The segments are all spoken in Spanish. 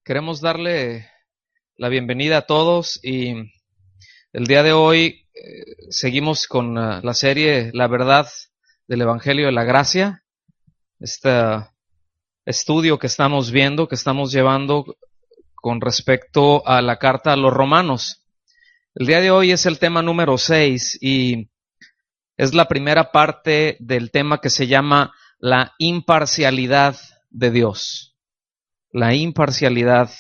Queremos darle la bienvenida a todos y el día de hoy seguimos con la serie La Verdad del Evangelio de la Gracia, este estudio que estamos viendo, que estamos llevando con respecto a la carta a los romanos. El día de hoy es el tema número 6 y es la primera parte del tema que se llama la imparcialidad de Dios. La imparcialidad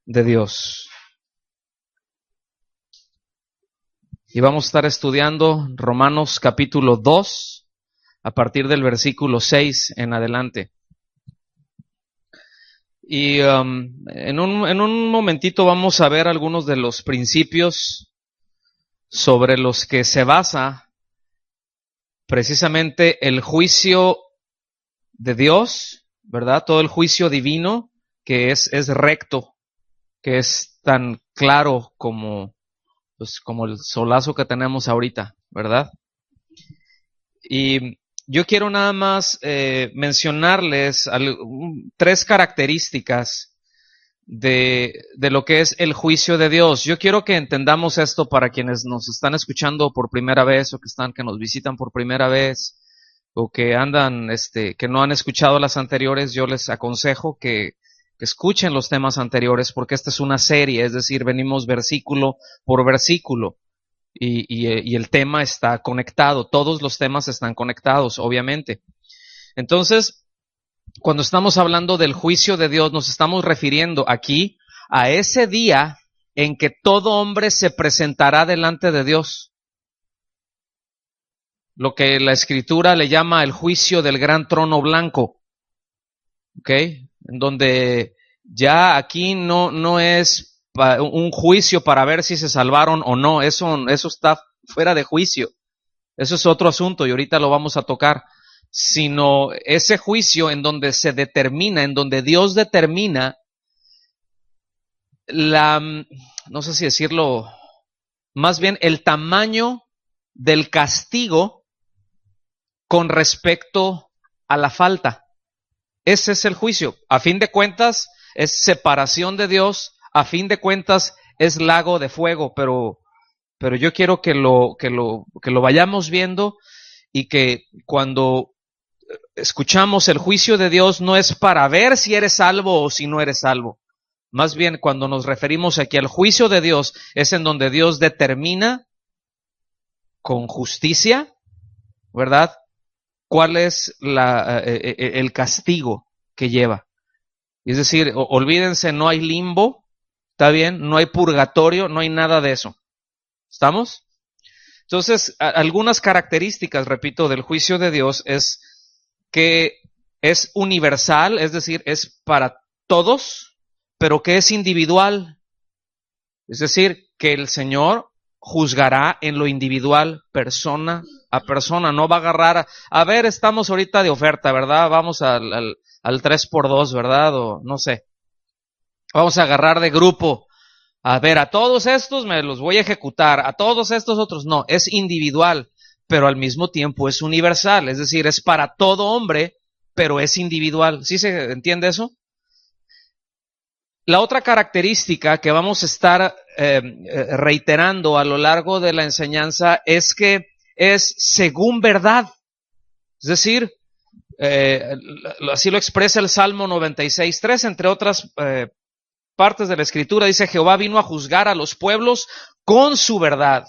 de Dios. Y vamos a estar estudiando Romanos capítulo 2 a partir del versículo 6 en adelante. Y en un momentito vamos a ver algunos de los principios sobre los que se basa precisamente el juicio de Dios, ¿verdad? Todo el juicio divino que es recto, que es tan claro como el solazo que tenemos ahorita, ¿verdad? Y yo quiero nada más mencionarles tres características de lo que es el juicio de Dios. Yo quiero que entendamos esto para quienes nos están escuchando por primera vez o que nos visitan por primera vez o que que no han escuchado las anteriores. Yo les aconsejo que escuchen los temas anteriores porque esta es una serie, es decir, venimos versículo por versículo y el tema está conectado, todos los temas están conectados, obviamente. Entonces, cuando estamos hablando del juicio de Dios, nos estamos refiriendo aquí a ese día en que todo hombre se presentará delante de Dios. Lo que la Escritura le llama el juicio del gran trono blanco. ¿Ok? En donde ya aquí no es un juicio para ver si se salvaron o no, eso está fuera de juicio. Eso es otro asunto y ahorita lo vamos a tocar. Sino ese juicio en donde se determina, en donde Dios determina no sé si decirlo, más bien el tamaño del castigo con respecto a la falta. Ese es el juicio. A fin de cuentas, es separación de Dios. A fin de cuentas, es lago de fuego. Pero yo quiero que lo vayamos viendo y que cuando escuchamos el juicio de Dios no es para ver si eres salvo o si no eres salvo. Más bien, cuando nos referimos aquí al juicio de Dios, es en donde Dios determina con justicia, ¿verdad?, cuál es el castigo que lleva. Es decir, olvídense, no hay limbo, ¿está bien? No hay purgatorio, no hay nada de eso. ¿Estamos? Entonces, algunas características, repito, del juicio de Dios es que es universal, es decir, es para todos, pero que es individual. Es decir, que el Señor juzgará en lo individual, persona a persona, no va a agarrar, a ver, estamos ahorita de oferta, ¿verdad? Vamos al 3x2, ¿verdad? O no sé. Vamos a agarrar de grupo. A ver, a todos estos me los voy a ejecutar, a todos estos otros no, es individual, pero al mismo tiempo es universal, es decir, es para todo hombre, pero es individual. ¿Sí se entiende eso? La otra característica que vamos a estar reiterando a lo largo de la enseñanza es que es según verdad. Es decir, así lo expresa el Salmo 96:3, entre otras partes de la Escritura, dice: Jehová vino a juzgar a los pueblos con su verdad.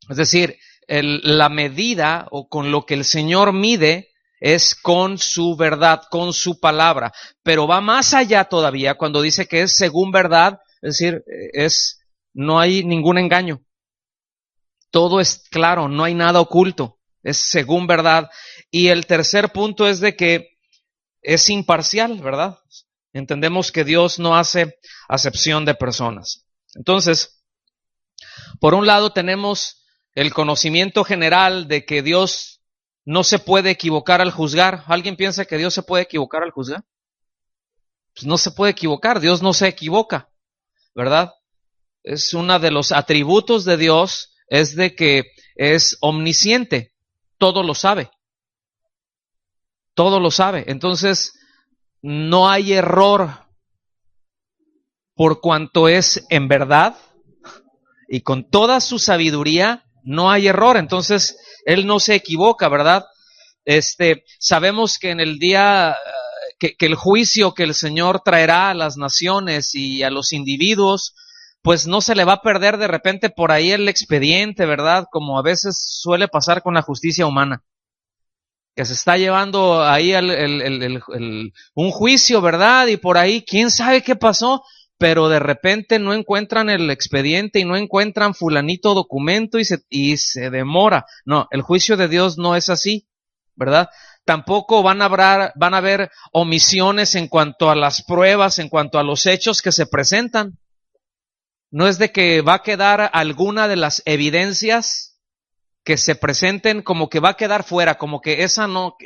Es decir, la medida o con lo que el Señor mide es con su verdad, con su palabra. Pero va más allá todavía cuando dice que es según verdad, es decir, no hay ningún engaño. Todo es claro, no hay nada oculto, es según verdad. Y el tercer punto es de que es imparcial, ¿verdad? Entendemos que Dios no hace acepción de personas. Entonces, por un lado tenemos el conocimiento general de que Dios no se puede equivocar al juzgar. ¿Alguien piensa que Dios se puede equivocar al juzgar? Pues no se puede equivocar, Dios no se equivoca, ¿verdad? Es uno de los atributos de Dios, es de que es omnisciente, todo lo sabe. Todo lo sabe. Entonces, no hay error por cuanto es en verdad y con toda su sabiduría no hay error. Entonces, Él no se equivoca, ¿verdad? Sabemos que en el día, que el juicio que el Señor traerá a las naciones y a los individuos, pues no se le va a perder de repente por ahí el expediente, ¿verdad? Como a veces suele pasar con la justicia humana, que se está llevando ahí un juicio, ¿verdad? Y por ahí, ¿quién sabe qué pasó? Pero de repente no encuentran el expediente y no encuentran fulanito documento y se demora. No, el juicio de Dios no es así, ¿verdad? Tampoco van a haber omisiones en cuanto a las pruebas, en cuanto a los hechos que se presentan. No es de que va a quedar alguna de las evidencias que se presenten como que va a quedar fuera, como que esa no,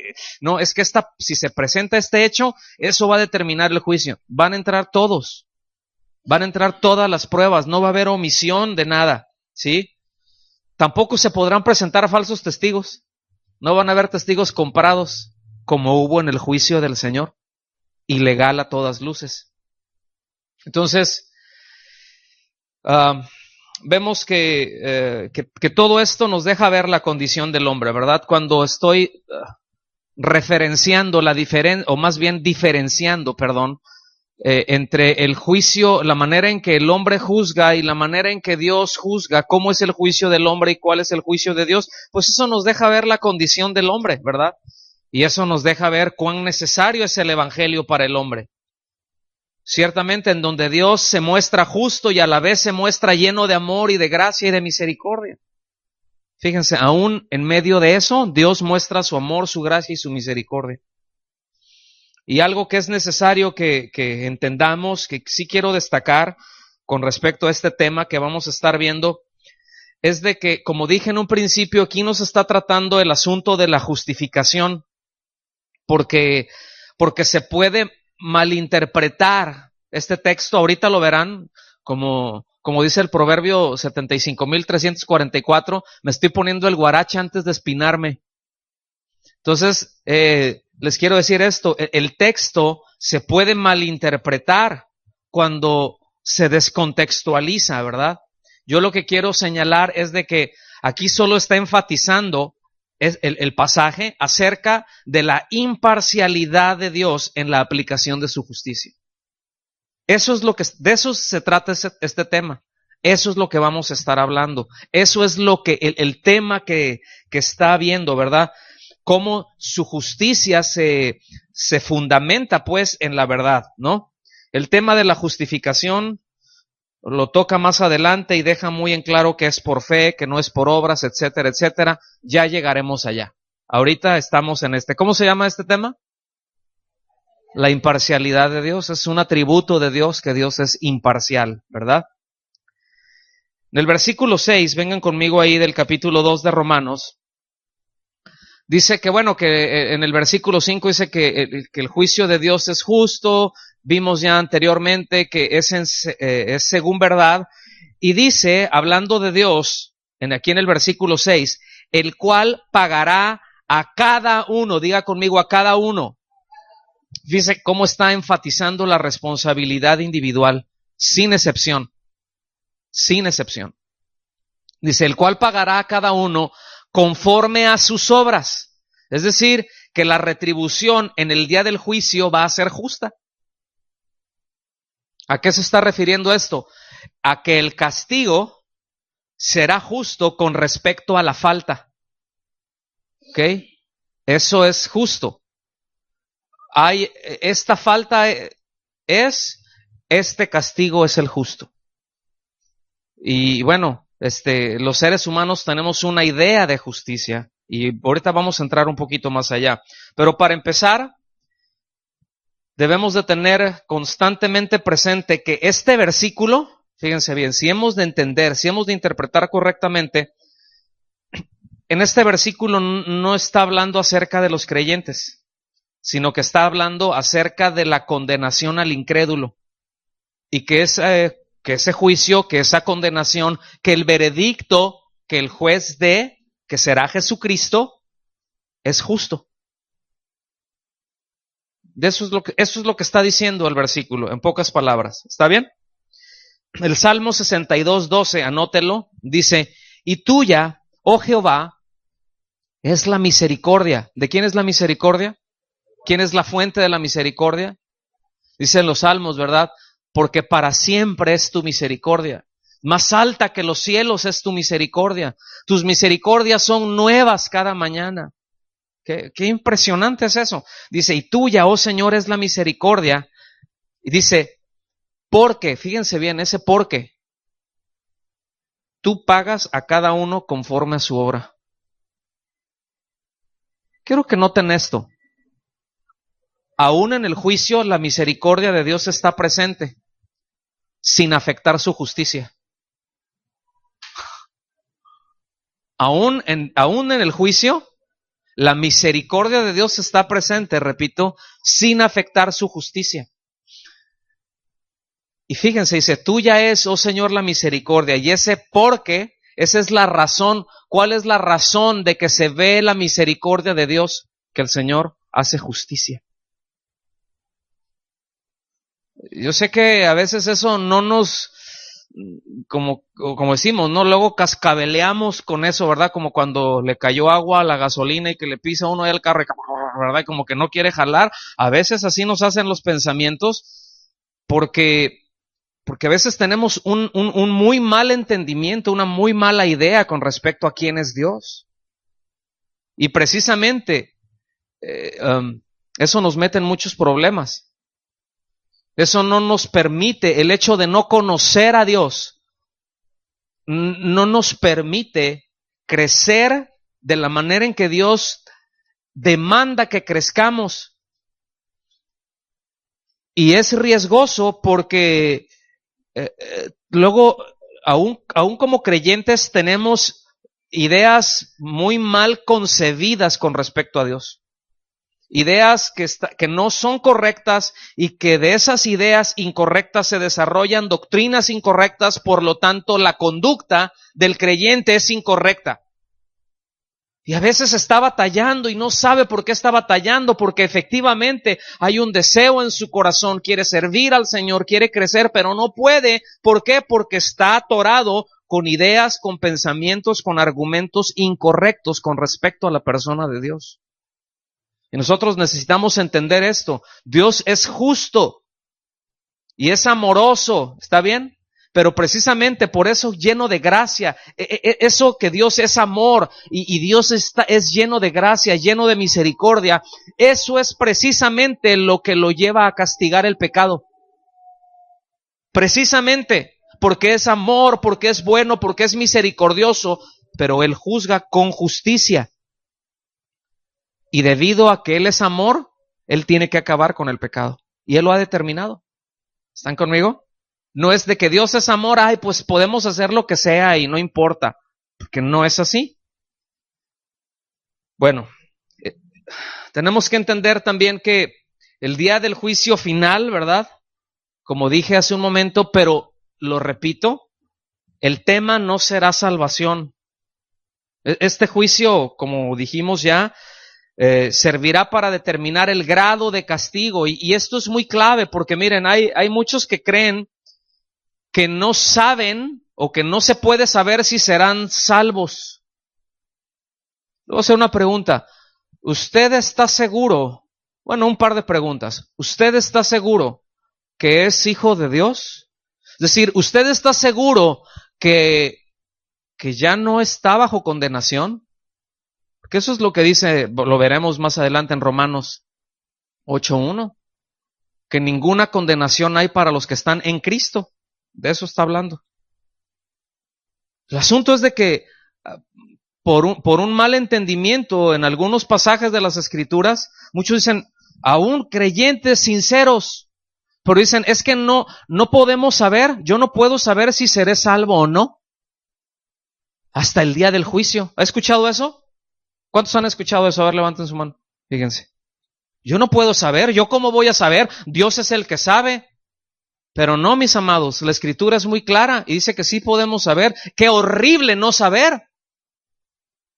es que si se presenta este hecho, eso va a determinar el juicio. Van a entrar todos, van a entrar todas las pruebas, no va a haber omisión de nada, ¿sí? Tampoco se podrán presentar falsos testigos, no van a haber testigos comprados, como hubo en el juicio del Señor, ilegal a todas luces. Entonces, vemos que todo esto nos deja ver la condición del hombre, ¿verdad? Cuando estoy referenciando o más bien diferenciando, entre el juicio, la manera en que el hombre juzga y la manera en que Dios juzga, cómo es el juicio del hombre y cuál es el juicio de Dios, pues eso nos deja ver la condición del hombre, ¿verdad? Y eso nos deja ver cuán necesario es el evangelio para el hombre. Ciertamente en donde Dios se muestra justo y a la vez se muestra lleno de amor y de gracia y de misericordia. Fíjense, aún en medio de eso, Dios muestra su amor, su gracia y su misericordia. Y algo que es necesario que entendamos, que sí quiero destacar con respecto a este tema que vamos a estar viendo, es de que, como dije en un principio, aquí nos está tratando el asunto de la justificación, porque se puede malinterpretar este texto. Ahorita lo verán, como dice el Proverbio 75.344, me estoy poniendo el guarache antes de espinarme. Entonces, les quiero decir esto, el texto se puede malinterpretar cuando se descontextualiza, ¿verdad? Yo lo que quiero señalar es de que aquí solo está enfatizando el pasaje acerca de la imparcialidad de Dios en la aplicación de su justicia. De eso se trata este tema. Eso es lo que vamos a estar hablando. Eso es lo que el tema que está viendo, ¿verdad? Cómo su justicia se fundamenta, pues, en la verdad, ¿no? El tema de la justificación lo toca más adelante y deja muy en claro que es por fe, que no es por obras, etcétera, etcétera. Ya llegaremos allá. Ahorita estamos en ¿cómo se llama este tema? La imparcialidad de Dios. Es un atributo de Dios, que Dios es imparcial, ¿verdad? En el versículo 6, vengan conmigo ahí del capítulo 2 de Romanos, dice que en el versículo 5 dice que el juicio de Dios es justo. Vimos ya anteriormente que es según verdad, y dice, hablando de Dios, aquí en el versículo 6, el cual pagará a cada uno, diga conmigo, a cada uno. Dice cómo está enfatizando la responsabilidad individual, sin excepción, sin excepción. Dice, el cual pagará a cada uno conforme a sus obras. Es decir, que la retribución en el día del juicio va a ser justa. ¿A qué se está refiriendo esto? A que el castigo será justo con respecto a la falta. ¿Ok? Eso es justo. Esta falta este castigo es el justo. Y bueno, los seres humanos tenemos una idea de justicia, y ahorita vamos a entrar un poquito más allá. Pero para empezar, debemos de tener constantemente presente que este versículo, fíjense bien, si hemos de entender, si hemos de interpretar correctamente, en este versículo no está hablando acerca de los creyentes, sino que está hablando acerca de la condenación al incrédulo, y que ese juicio, que esa condenación, que el veredicto que el juez dé, que será Jesucristo, es justo. Eso es lo que está diciendo el versículo, en pocas palabras. ¿Está bien? El Salmo 62:12, anótelo, dice: y tuya, oh Jehová, es la misericordia. ¿De quién es la misericordia? ¿Quién es la fuente de la misericordia? Dicen los salmos, ¿verdad? Porque para siempre es tu misericordia. Más alta que los cielos es tu misericordia. Tus misericordias son nuevas cada mañana. Qué impresionante es eso. Dice, y tuya, oh Señor, es la misericordia. Y dice, porque, fíjense bien, ese porque, tú pagas a cada uno conforme a su obra. Quiero que noten esto. Aún en el juicio, la misericordia de Dios está presente, sin afectar su justicia. Aún en el juicio, la misericordia de Dios está presente, repito, sin afectar su justicia. Y fíjense, dice, tuya es, oh Señor, la misericordia. Y ese porque, esa es la razón. ¿Cuál es la razón de que se ve la misericordia de Dios? Que el Señor hace justicia. Yo sé que a veces eso no nos, como decimos, ¿no? Luego cascabeleamos con eso, ¿verdad? Como cuando le cayó agua a la gasolina y que le pisa uno ahí al carro, ¿verdad? Y como que no quiere jalar. A veces así nos hacen los pensamientos porque a veces tenemos un muy mal entendimiento, una muy mala idea con respecto a quién es Dios. Y precisamente eso nos mete en muchos problemas. Eso no nos permite, el hecho de no conocer a Dios, no nos permite crecer de la manera en que Dios demanda que crezcamos. Y es riesgoso porque luego, aún como creyentes, tenemos ideas muy mal concebidas con respecto a Dios. Ideas que no son correctas y que de esas ideas incorrectas se desarrollan doctrinas incorrectas, por lo tanto la conducta del creyente es incorrecta. Y a veces está batallando y no sabe por qué está batallando, porque efectivamente hay un deseo en su corazón, quiere servir al Señor, quiere crecer, pero no puede. ¿Por qué? Porque está atorado con ideas, con pensamientos, con argumentos incorrectos con respecto a la persona de Dios. Y nosotros necesitamos entender esto. Dios es justo y es amoroso, ¿está bien? Pero precisamente por eso lleno de gracia. Eso que Dios es amor y Dios es lleno de gracia, lleno de misericordia. Eso es precisamente lo que lo lleva a castigar el pecado. Precisamente porque es amor, porque es bueno, porque es misericordioso, pero Él juzga con justicia. Y debido a que Él es amor, Él tiene que acabar con el pecado. Y Él lo ha determinado. ¿Están conmigo? No es de que Dios es amor, pues podemos hacer lo que sea y no importa. Porque no es así. Bueno, tenemos que entender también que el día del juicio final, ¿verdad? Como dije hace un momento, pero lo repito, el tema no será salvación. Este juicio, como dijimos ya, servirá para determinar el grado de castigo y esto es muy clave porque miren, hay muchos que creen que no saben o que no se puede saber si serán salvos. Voy a hacer una pregunta. ¿Usted está seguro? Bueno, un par de preguntas. ¿Usted está seguro que es hijo de Dios? Es decir, ¿usted está seguro que ya no está bajo condenación? Porque eso es lo que dice, lo veremos más adelante en Romanos 8:1, que ninguna condenación hay para los que están en Cristo. De eso está hablando. El asunto es de que por un mal entendimiento en algunos pasajes de las Escrituras, muchos dicen, aún creyentes sinceros, pero dicen, es que no podemos saber, yo no puedo saber si seré salvo o no, hasta el día del juicio. ¿Ha escuchado eso? ¿Cuántos han escuchado eso? A ver, levanten su mano. Fíjense. Yo no puedo saber. ¿Yo cómo voy a saber? Dios es el que sabe. Pero no, mis amados. La Escritura es muy clara y dice que sí podemos saber. ¡Qué horrible no saber!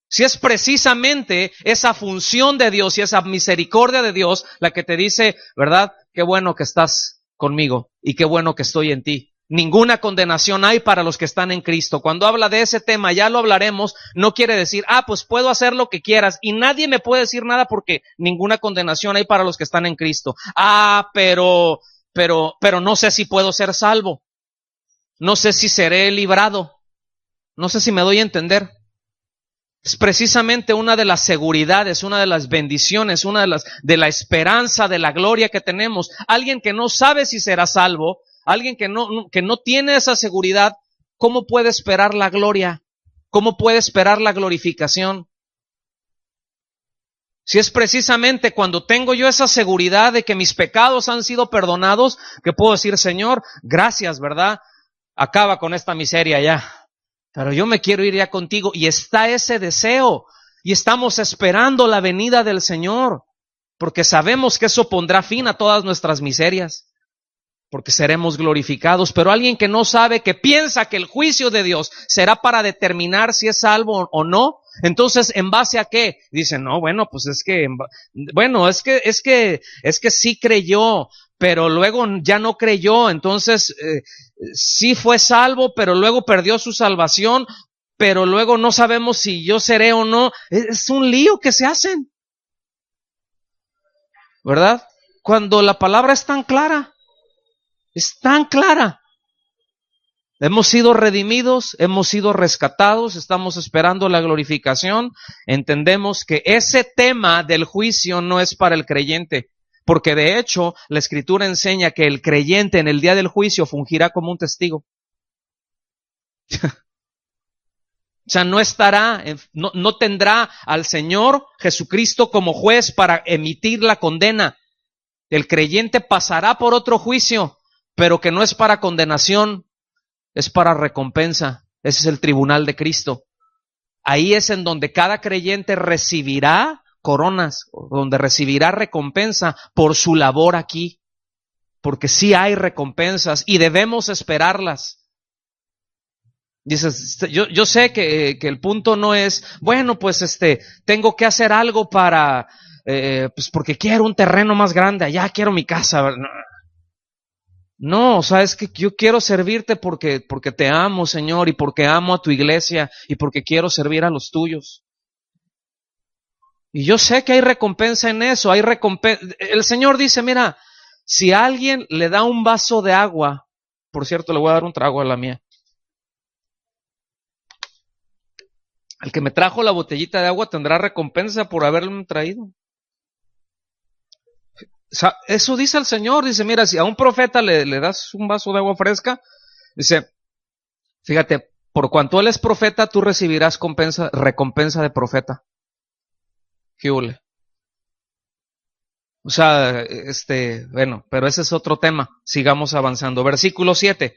Si es precisamente esa función de Dios y esa misericordia de Dios la que te dice, ¿verdad? Qué bueno que estás conmigo y qué bueno que estoy en ti. Ninguna condenación hay para los que están en Cristo. Cuando habla de ese tema, ya lo hablaremos, no quiere decir, pues puedo hacer lo que quieras y nadie me puede decir nada porque ninguna condenación hay para los que están en Cristo. Pero no sé si puedo ser salvo. No sé si seré librado. No sé si me doy a entender. Es precisamente una de las seguridades, una de las bendiciones, una de la esperanza, de la gloria que tenemos. Alguien que no sabe si será salvo, alguien que no tiene esa seguridad, ¿cómo puede esperar la gloria? ¿Cómo puede esperar la glorificación? Si es precisamente cuando tengo yo esa seguridad de que mis pecados han sido perdonados, que puedo decir, Señor, gracias, ¿verdad? Acaba con esta miseria ya. Pero yo me quiero ir ya contigo, y está ese deseo, y estamos esperando la venida del Señor, porque sabemos que eso pondrá fin a todas nuestras miserias, porque seremos glorificados. Pero alguien que no sabe, que piensa que el juicio de Dios será para determinar si es salvo o no, entonces, ¿en base a qué? Dicen, no, bueno, pues es que sí creyó, pero luego ya no creyó, entonces sí fue salvo, pero luego perdió su salvación, pero luego no sabemos si yo seré o no. Es un lío que se hacen, ¿verdad? Cuando la palabra es tan clara, es tan clara. Hemos sido redimidos, hemos sido rescatados, estamos esperando la glorificación. Entendemos que ese tema del juicio no es para el creyente, porque de hecho la Escritura enseña que el creyente en el día del juicio fungirá como un testigo. O sea, no tendrá al Señor Jesucristo como juez para emitir la condena. El creyente pasará por otro juicio, pero que no es para condenación, es para recompensa. Ese es el tribunal de Cristo. Ahí es en donde cada creyente recibirá coronas, donde recibirá recompensa por su labor aquí. Porque sí hay recompensas y debemos esperarlas. Dices, yo sé que el punto no es, bueno, pues tengo que hacer algo para, pues porque quiero un terreno más grande, allá quiero mi casa. No, o sea, es que yo quiero servirte porque te amo, Señor, y porque amo a tu iglesia, y porque quiero servir a los tuyos. Y yo sé que hay recompensa en eso, hay recompensa. El Señor dice, mira, si a alguien le da un vaso de agua, por cierto, le voy a dar un trago a la mía. El que me trajo la botellita de agua tendrá recompensa por haberme traído. O sea, eso dice el Señor, dice, mira, si a un profeta le das un vaso de agua fresca, dice, fíjate, por cuanto él es profeta, tú recibirás recompensa de profeta. ¿Qué hule? O sea, bueno, pero ese es otro tema. Sigamos avanzando. Versículo 7.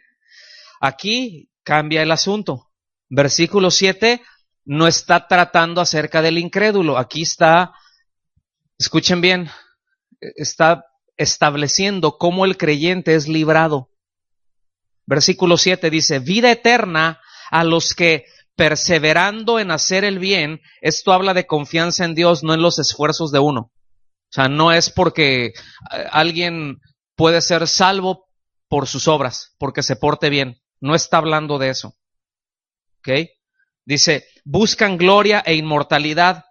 Aquí cambia el asunto. Versículo 7 no está tratando acerca del incrédulo. Aquí está, escuchen bien, está estableciendo cómo el creyente es librado. Versículo 7 dice, vida eterna a los que perseverando en hacer el bien. Esto habla de confianza en Dios, no en los esfuerzos de uno. O sea, no es porque alguien puede ser salvo por sus obras, porque se porte bien. No está hablando de eso. ¿Ok? Dice, buscan gloria e inmortalidad.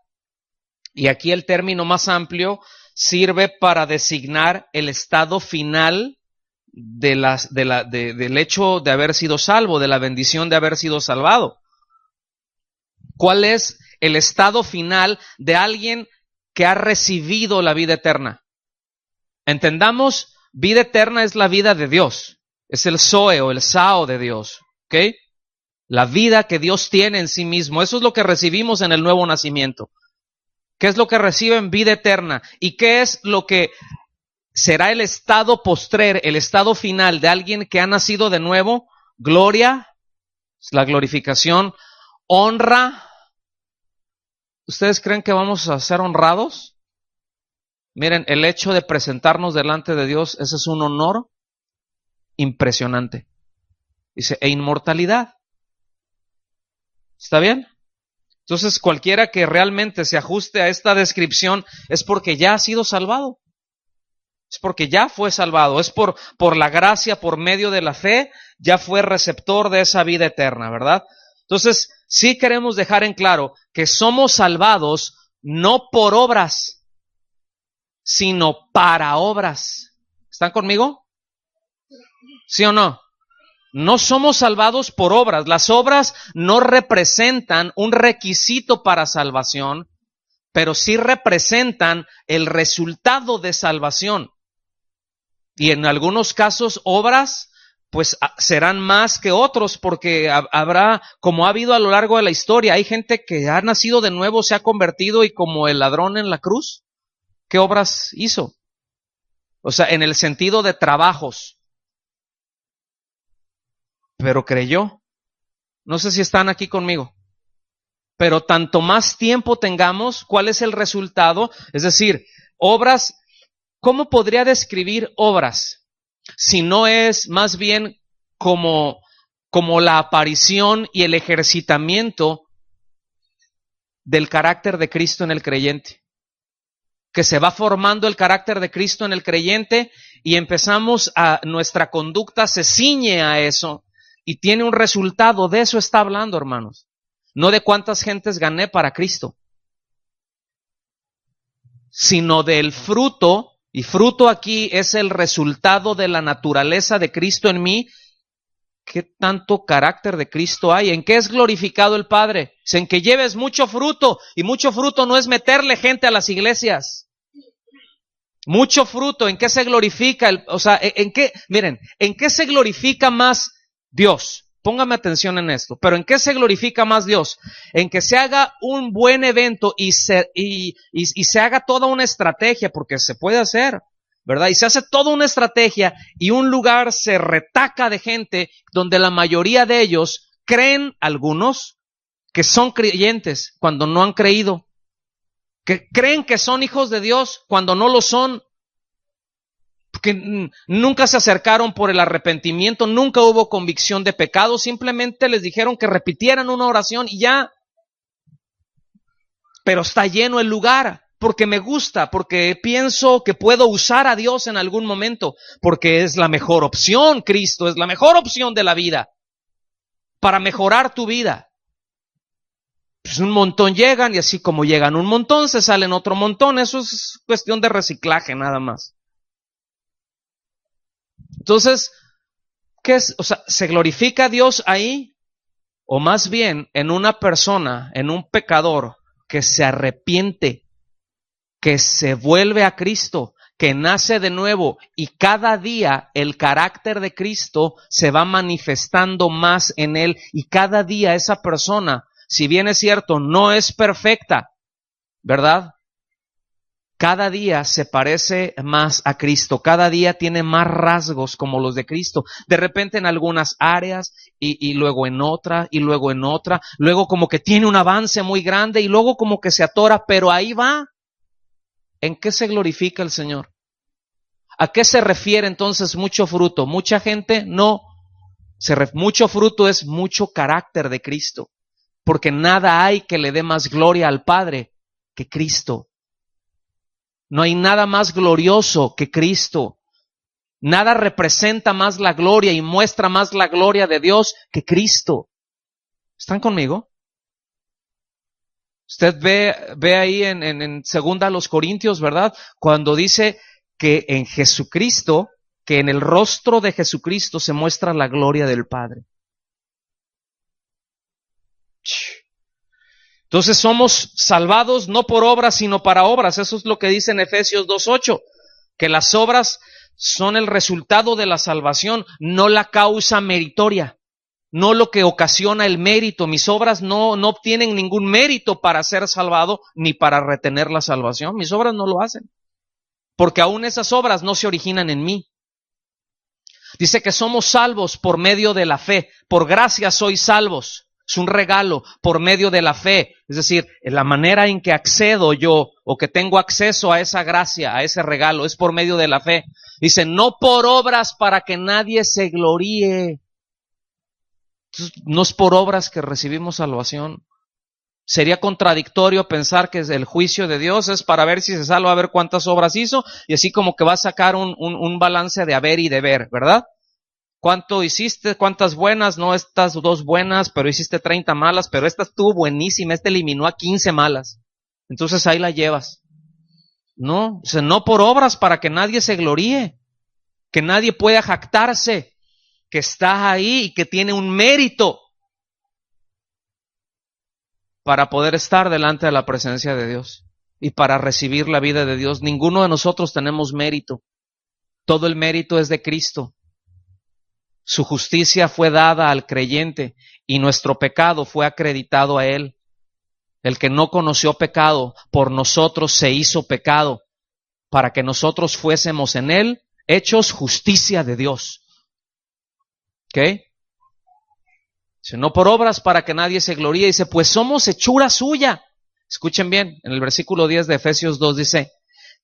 Y aquí el término más amplio sirve para designar el estado final del hecho de haber sido salvo, de la bendición de haber sido salvado. ¿Cuál es el estado final de alguien que ha recibido la vida eterna? Entendamos, vida eterna es la vida de Dios. Es el Zoe o el Sao de Dios. ¿Ok? La vida que Dios tiene en sí mismo. Eso es lo que recibimos en el nuevo nacimiento. ¿Qué es lo que reciben? Vida eterna. ¿Y qué es lo que será el estado postrer, el estado final de alguien que ha nacido de nuevo? Gloria, la glorificación, honra. ¿Ustedes creen que vamos a ser honrados? Miren, el hecho de presentarnos delante de Dios, ese es un honor impresionante. Dice, e inmortalidad. ¿Está bien? Entonces, cualquiera que realmente se ajuste a esta descripción es porque ya ha sido salvado. Es porque ya fue salvado, es por la gracia, por medio de la fe, ya fue receptor de esa vida eterna, ¿verdad? Entonces, sí queremos dejar en claro que somos salvados no por obras, sino para obras. ¿Están conmigo? ¿Sí o no? No somos salvados por obras. Las obras no representan un requisito para salvación, pero sí representan el resultado de salvación. Y en algunos casos, obras, pues serán más que otros, porque habrá, como ha habido a lo largo de la historia, hay gente que ha nacido de nuevo, se ha convertido y como el ladrón en la cruz, ¿qué obras hizo? O sea, en el sentido de trabajos. Pero creyó. No sé si están aquí conmigo. Pero tanto más tiempo tengamos, ¿cuál es el resultado? Es decir, obras, ¿cómo podría describir obras? Si no es más bien como la aparición y el ejercitamiento del carácter de Cristo en el creyente. Que se va formando el carácter de Cristo en el creyente y empezamos nuestra conducta se ciñe a eso y tiene un resultado. De eso está hablando, hermanos. No de cuántas gentes gané para Cristo, sino del fruto, y fruto aquí es el resultado de la naturaleza de Cristo en mí. ¿Qué tanto carácter de Cristo hay? ¿En qué es glorificado el Padre? Es en que lleves mucho fruto, y mucho fruto no es meterle gente a las iglesias. Mucho fruto, ¿en qué se glorifica? ¿en qué se glorifica más Dios? Póngame atención en esto. Pero ¿en qué se glorifica más Dios? En que se haga un buen evento y se haga toda una estrategia, porque se puede hacer, ¿verdad? Y se hace toda una estrategia y un lugar se retaca de gente donde la mayoría de ellos creen, algunos, que son creyentes cuando no han creído. Que creen que son hijos de Dios cuando no lo son. Que nunca se acercaron por el arrepentimiento, nunca hubo convicción de pecado, simplemente les dijeron que repitieran una oración y ya. Pero está lleno el lugar, porque me gusta, porque pienso que puedo usar a Dios en algún momento, porque es la mejor opción, Cristo es la mejor opción de la vida, para mejorar tu vida. Pues un montón llegan y así como llegan un montón, se salen otro montón, eso es cuestión de reciclaje nada más. Entonces, ¿qué es? O sea, ¿se glorifica a Dios ahí? O más bien en una persona, en un pecador que se arrepiente, que se vuelve a Cristo, que nace de nuevo y cada día el carácter de Cristo se va manifestando más en él y cada día esa persona, si bien es cierto, no es perfecta, ¿verdad? Cada día se parece más a Cristo, cada día tiene más rasgos como los de Cristo. De repente en algunas áreas y luego en otra y luego en otra, luego como que tiene un avance muy grande y luego como que se atora, pero ahí va. ¿En qué se glorifica el Señor? ¿A qué se refiere entonces mucho fruto? Mucha gente no. Mucho fruto es mucho carácter de Cristo, porque nada hay que le dé más gloria al Padre que Cristo. No hay nada más glorioso que Cristo. Nada representa más la gloria y muestra más la gloria de Dios que Cristo. ¿Están conmigo? Usted ve ahí en segunda a los Corintios, ¿verdad? Cuando dice que en Jesucristo, que en el rostro de Jesucristo se muestra la gloria del Padre. Entonces somos salvados no por obras, sino para obras. Eso es lo que dice en Efesios 2:8, que las obras son el resultado de la salvación, no la causa meritoria, no lo que ocasiona el mérito. Mis obras no obtienen ningún mérito para ser salvado, ni para retener la salvación. Mis obras no lo hacen, porque aún esas obras no se originan en mí. Dice que somos salvos por medio de la fe, por gracia sois salvos. Es un regalo por medio de la fe, es decir, en la manera en que accedo yo o que tengo acceso a esa gracia, a ese regalo, es por medio de la fe. Dice, no por obras para que nadie se gloríe. Entonces, no es por obras que recibimos salvación, Sería contradictorio pensar que el juicio de Dios es para ver si se salva, a ver cuántas obras hizo, y así como que va a sacar un balance de haber y deber, ¿verdad? ¿Cuánto hiciste? ¿Cuántas buenas? No, estas 2 buenas, pero hiciste 30 malas, pero esta estuvo buenísima, esta eliminó a 15 malas. Entonces ahí la llevas. No, o sea, no por obras para que nadie se gloríe, que nadie pueda jactarse, que está ahí y que tiene un mérito para poder estar delante de la presencia de Dios y para recibir la vida de Dios. Ninguno de nosotros tenemos mérito. Todo el mérito es de Cristo. Su justicia fue dada al creyente y nuestro pecado fue acreditado a Él. El que no conoció pecado, por nosotros se hizo pecado, para que nosotros fuésemos en Él hechos justicia de Dios. ¿Ok? No por obras para que nadie se gloríe. Dice, pues somos hechura suya. Escuchen bien, en el versículo 10 de Efesios 2 dice,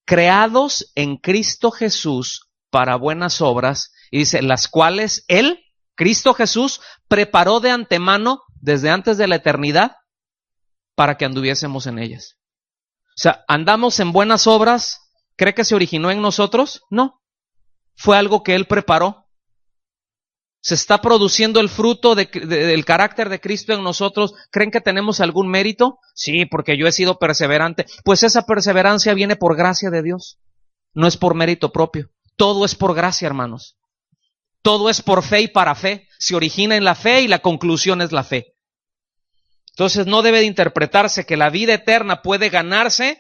creados en Cristo Jesús para buenas obras, y dice, las cuales Él, Cristo Jesús, preparó de antemano desde antes de la eternidad para que anduviésemos en ellas. O sea, ¿andamos en buenas obras? ¿Cree que se originó en nosotros? No. Fue algo que Él preparó. ¿Se está produciendo el fruto del carácter de Cristo en nosotros? ¿Creen que tenemos algún mérito? Sí, porque yo he sido perseverante. Pues esa perseverancia viene por gracia de Dios. No es por mérito propio. Todo es por gracia, hermanos. Todo es por fe y para fe. Se origina en la fe y la conclusión es la fe. Entonces no debe de interpretarse que la vida eterna puede ganarse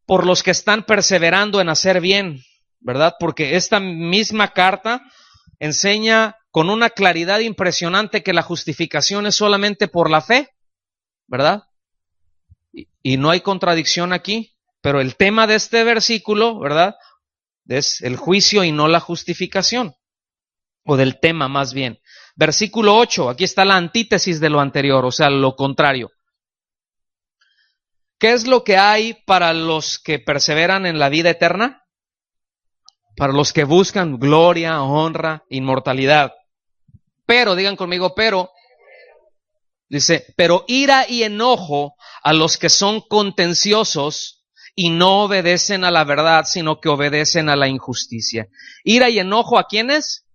por los que están perseverando en hacer bien, ¿verdad? Porque esta misma carta enseña con una claridad impresionante que la justificación es solamente por la fe, ¿verdad? Y no hay contradicción aquí, pero el tema de este versículo, ¿verdad? Es el juicio y no la justificación, o del tema más bien. Versículo 8, aquí está la antítesis de lo anterior, o sea, lo contrario. ¿Qué es lo que hay para los que perseveran en la vida eterna? Para los que buscan gloria, honra, inmortalidad. Pero, digan conmigo, pero, dice, pero ira y enojo a los que son contenciosos y no obedecen a la verdad, sino que obedecen a la injusticia. Ira y enojo, ¿a quiénes?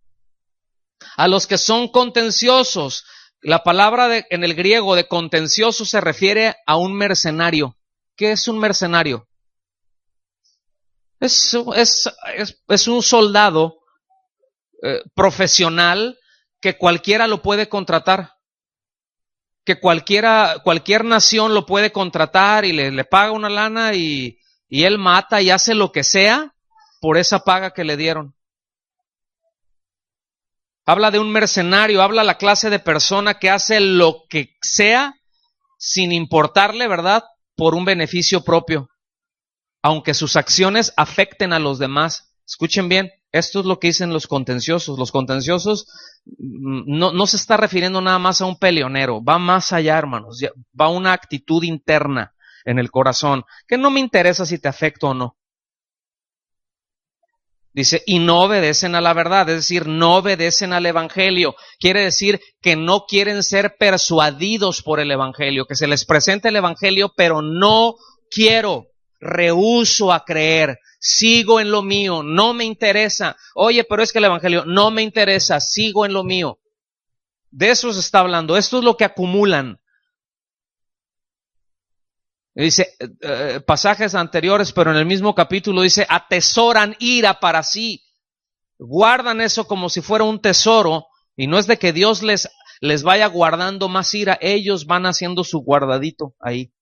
A los que son contenciosos. La palabra en el griego de contencioso se refiere a un mercenario. ¿Qué es un mercenario? Es un soldado profesional que cualquiera lo puede contratar, que cualquier nación lo puede contratar y le paga una lana y él mata y hace lo que sea por esa paga que le dieron. Habla de un mercenario, habla la clase de persona que hace lo que sea sin importarle, ¿verdad?, por un beneficio propio, aunque sus acciones afecten a los demás. Escuchen bien, esto es lo que dicen los contenciosos. Los contenciosos no se está refiriendo nada más a un peleonero, va más allá, hermanos, va a una actitud interna en el corazón, que no me interesa si te afecto o no. Dice, y no obedecen a la verdad, es decir, no obedecen al evangelio. Quiere decir que no quieren ser persuadidos por el evangelio, que se les presente el evangelio, pero no quiero, rehúso a creer, sigo en lo mío, no me interesa. Oye, pero es que el evangelio no me interesa, sigo en lo mío. De eso se está hablando, esto es lo que acumulan. Dice, pasajes anteriores, pero en el mismo capítulo dice, atesoran ira para sí, guardan eso como si fuera un tesoro, y no es de que Dios les vaya guardando más ira, ellos van haciendo su guardadito ahí.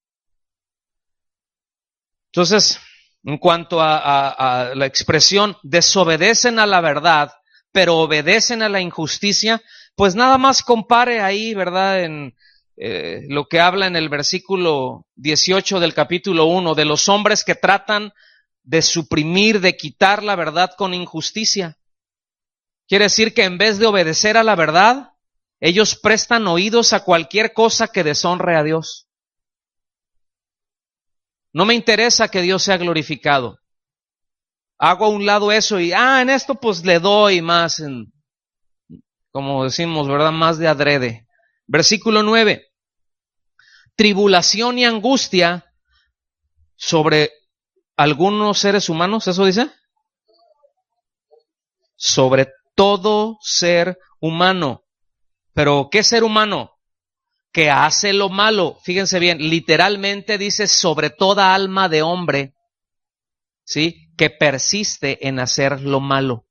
Entonces, en cuanto a la expresión, desobedecen a la verdad, pero obedecen a la injusticia, pues nada más compare ahí, ¿verdad?, en lo que habla en el versículo 18 del capítulo 1, de los hombres que tratan de suprimir, de quitar la verdad con injusticia. Quiere decir que en vez de obedecer a la verdad, ellos prestan oídos a cualquier cosa que deshonre a Dios. No me interesa que Dios sea glorificado. Hago a un lado eso y, en esto pues le doy más, como decimos, ¿verdad?, más de adrede. Versículo 9. tribulación y angustia sobre algunos seres humanos, ¿eso dice? Sobre todo ser humano. Pero, ¿qué ser humano? Que hace lo malo. Fíjense bien, literalmente dice sobre toda alma de hombre, ¿sí? Que persiste en hacer lo malo.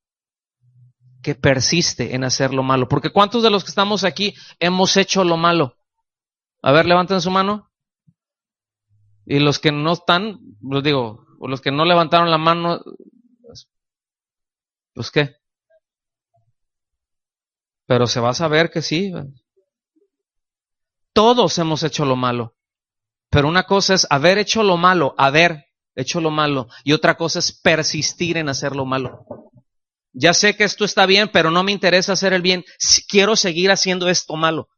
Que persiste en hacer lo malo. Porque ¿cuántos de los que estamos aquí hemos hecho lo malo? A ver, levanten su mano. Y los que no están, los digo, o los que no levantaron la mano, pues ¿qué? Pero se va a saber que sí. Todos hemos hecho lo malo. Pero una cosa es haber hecho lo malo, y otra cosa es persistir en hacer lo malo. Ya sé que esto está bien, pero no me interesa hacer el bien. Quiero seguir haciendo esto malo.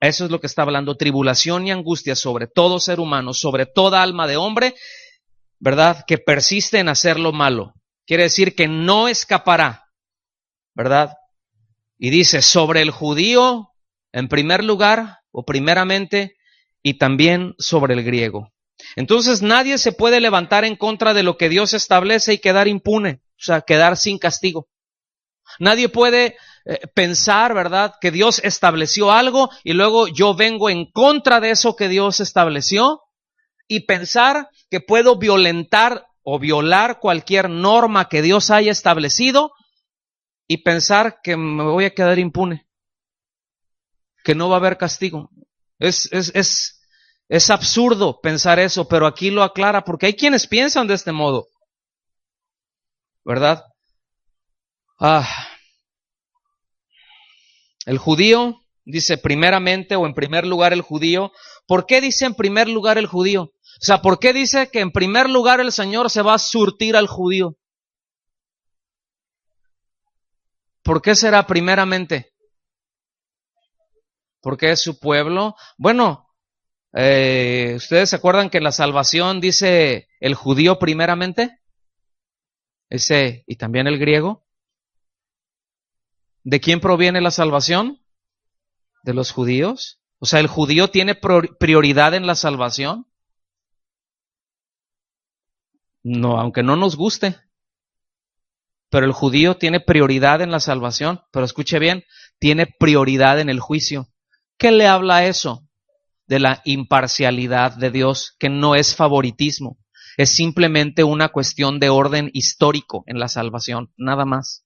Eso es lo que está hablando. Tribulación y angustia sobre todo ser humano, sobre toda alma de hombre, ¿verdad? Que persiste en hacer lo malo. Quiere decir que no escapará, ¿verdad? Y dice, sobre el judío, en primer lugar, o primeramente, y también sobre el griego. Entonces nadie se puede levantar en contra de lo que Dios establece y quedar impune, o sea, quedar sin castigo. Nadie puede pensar, ¿verdad?, que Dios estableció algo y luego yo vengo en contra de eso que Dios estableció y pensar que puedo violentar o violar cualquier norma que Dios haya establecido y pensar que me voy a quedar impune, que no va a haber castigo. Es absurdo pensar eso, pero aquí lo aclara porque hay quienes piensan de este modo, ¿verdad? El judío, dice primeramente o en primer lugar el judío. ¿Por qué dice en primer lugar el judío? O sea, ¿por qué dice que en primer lugar el Señor se va a surtir al judío? ¿Por qué será primeramente? ¿Porque es su pueblo? Bueno, ¿ustedes se acuerdan que la salvación dice el judío primeramente? ¿Y también el griego? ¿De quién proviene la salvación? ¿De los judíos? O sea, ¿el judío tiene prioridad en la salvación? No, aunque no nos guste. Pero el judío tiene prioridad en la salvación. Pero escuche bien, tiene prioridad en el juicio. ¿Qué le habla eso? De la imparcialidad de Dios, que no es favoritismo. Es simplemente una cuestión de orden histórico en la salvación, nada más.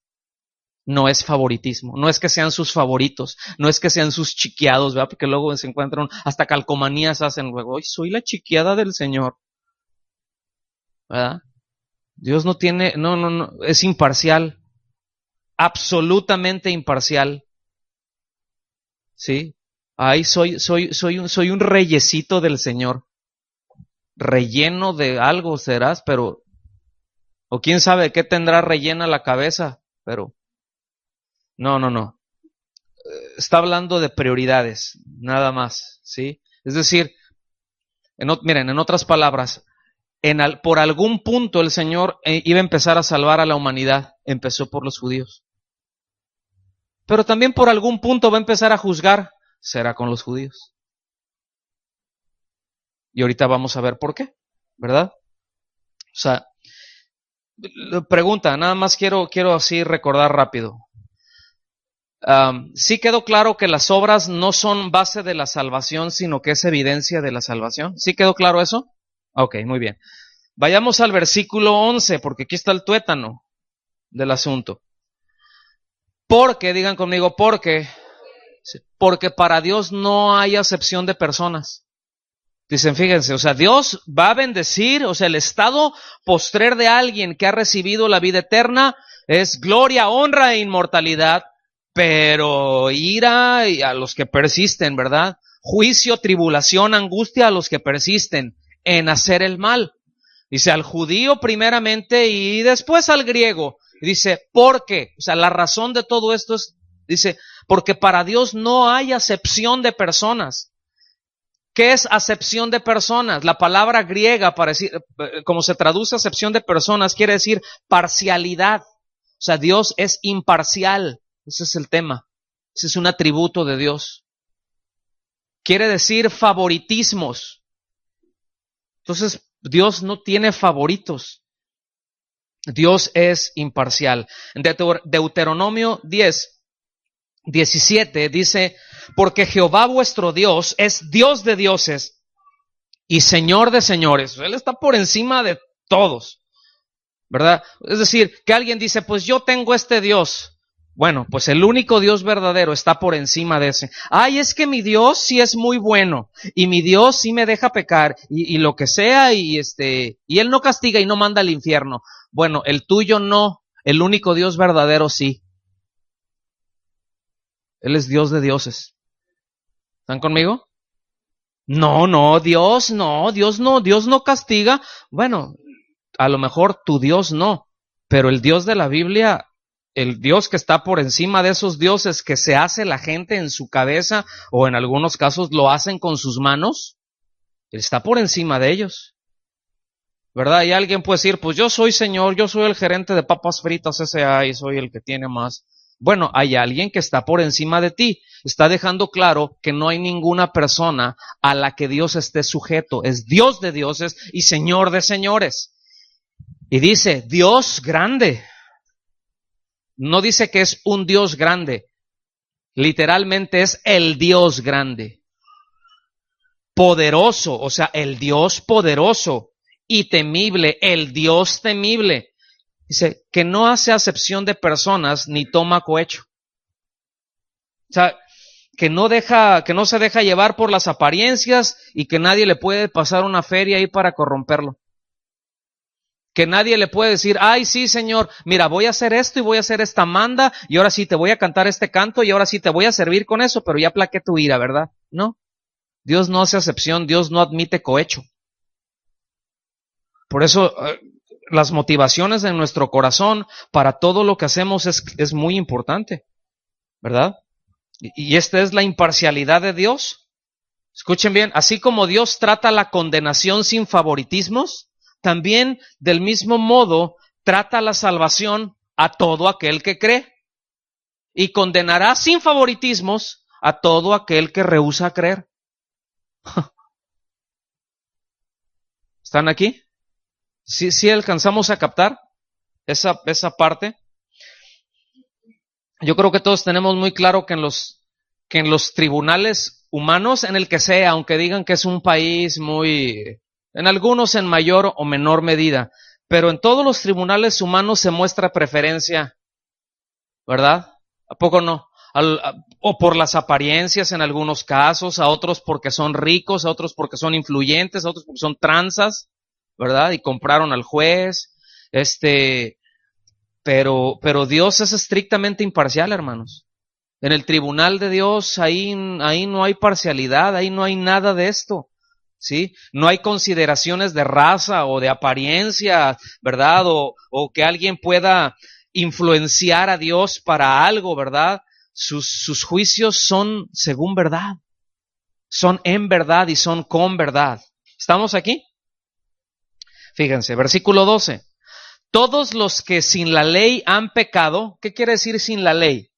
No es favoritismo, no es que sean sus favoritos, no es que sean sus chiqueados, ¿verdad? Porque luego se encuentran, hasta calcomanías hacen luego, hoy soy la chiqueada del Señor, ¿verdad? Dios no tiene, no, es imparcial, absolutamente imparcial, ¿sí? Ay, soy un reyesito del Señor, relleno de algo serás, pero, o quién sabe qué tendrá rellena la cabeza, pero, no. Está hablando de prioridades, nada más, ¿sí? Es decir, miren, en otras palabras, por algún punto el Señor iba a empezar a salvar a la humanidad, empezó por los judíos. Pero también por algún punto va a empezar a juzgar, será con los judíos. Y ahorita vamos a ver por qué, ¿verdad? O sea, pregunta, nada más quiero así recordar rápido. Sí quedó claro que las obras no son base de la salvación, sino que es evidencia de la salvación. ¿Sí quedó claro eso? Ok, muy bien. Vayamos al versículo 11, porque aquí está el tuétano del asunto. Porque, digan conmigo, porque para Dios no hay acepción de personas. Dicen, fíjense, o sea, Dios va a bendecir, o sea, el estado postrer de alguien que ha recibido la vida eterna es gloria, honra e inmortalidad, pero ira a los que persisten, ¿verdad? Juicio, tribulación, angustia a los que persisten en hacer el mal. Dice al judío primeramente y después al griego. Dice, ¿por qué? O sea, la razón de todo esto es, dice, porque para Dios no hay acepción de personas. ¿Qué es acepción de personas? La palabra griega, para decir, como se traduce acepción de personas, quiere decir parcialidad. O sea, Dios es imparcial. Ese es el tema. Ese es un atributo de Dios. quiere decir favoritismos. Entonces, Dios no tiene favoritos. Dios es imparcial. En Deuteronomio 10:17 dice, porque Jehová vuestro Dios es Dios de dioses y Señor de señores. Él está por encima de todos, ¿verdad? Es decir, que alguien dice, pues yo tengo este Dios. Bueno, pues el único Dios verdadero está por encima de ese. Ay, es que mi Dios sí es muy bueno y mi Dios sí me deja pecar y lo que sea y Él no castiga y no manda al infierno. Bueno, el tuyo no, el único Dios verdadero sí. Él es Dios de dioses. ¿Están conmigo? No, Dios no castiga. Bueno, a lo mejor tu Dios no, pero el Dios de la Biblia, el Dios que está por encima de esos dioses que se hace la gente en su cabeza o en algunos casos lo hacen con sus manos, Él está por encima de ellos, ¿verdad? Y alguien puede decir, pues yo soy Señor, yo soy el gerente de papas fritas S.A. y soy el que tiene más. Bueno, hay alguien que está por encima de ti. Está dejando claro que no hay ninguna persona a la que Dios esté sujeto. Es Dios de dioses y Señor de señores. Y dice, Dios grande. No dice que es un Dios grande. Literalmente es el Dios grande. Poderoso, o sea, el Dios poderoso. Y temible, el Dios temible. Dice, que no hace acepción de personas ni toma cohecho. O sea, que no se deja llevar por las apariencias y que nadie le puede pasar una feria ahí para corromperlo. Que nadie le puede decir, ay, sí, Señor, mira, voy a hacer esto y voy a hacer esta manda y ahora sí te voy a cantar este canto y ahora sí te voy a servir con eso, pero ya aplaqué tu ira, ¿verdad? No. Dios no hace acepción, Dios no admite cohecho. Por eso, las motivaciones de nuestro corazón para todo lo que hacemos es muy importante, ¿verdad? Y esta es la imparcialidad de Dios. Escuchen bien, así como Dios trata la condenación sin favoritismos, también del mismo modo trata la salvación a todo aquel que cree y condenará sin favoritismos a todo aquel que rehúsa creer. ¿Están aquí? ¿Sí alcanzamos a captar esa parte? Yo creo que todos tenemos muy claro que en los tribunales humanos, en el que sea, aunque digan que es un país en algunos en mayor o menor medida, pero en todos los tribunales humanos se muestra preferencia, ¿verdad? ¿A poco no? O por las apariencias en algunos casos, a otros porque son ricos, a otros porque son influyentes, a otros porque son tranzas, ¿verdad? Y compraron al juez, pero Dios es estrictamente imparcial, hermanos. En el tribunal de Dios, ahí no hay parcialidad, ahí no hay nada de esto, ¿sí? No hay consideraciones de raza o de apariencia, ¿verdad? O que alguien pueda influenciar a Dios para algo, ¿verdad? Sus juicios son según verdad, son en verdad y son con verdad. ¿Estamos aquí? Fíjense, versículo 12. Todos los que sin la ley han pecado, ¿qué quiere decir sin la ley?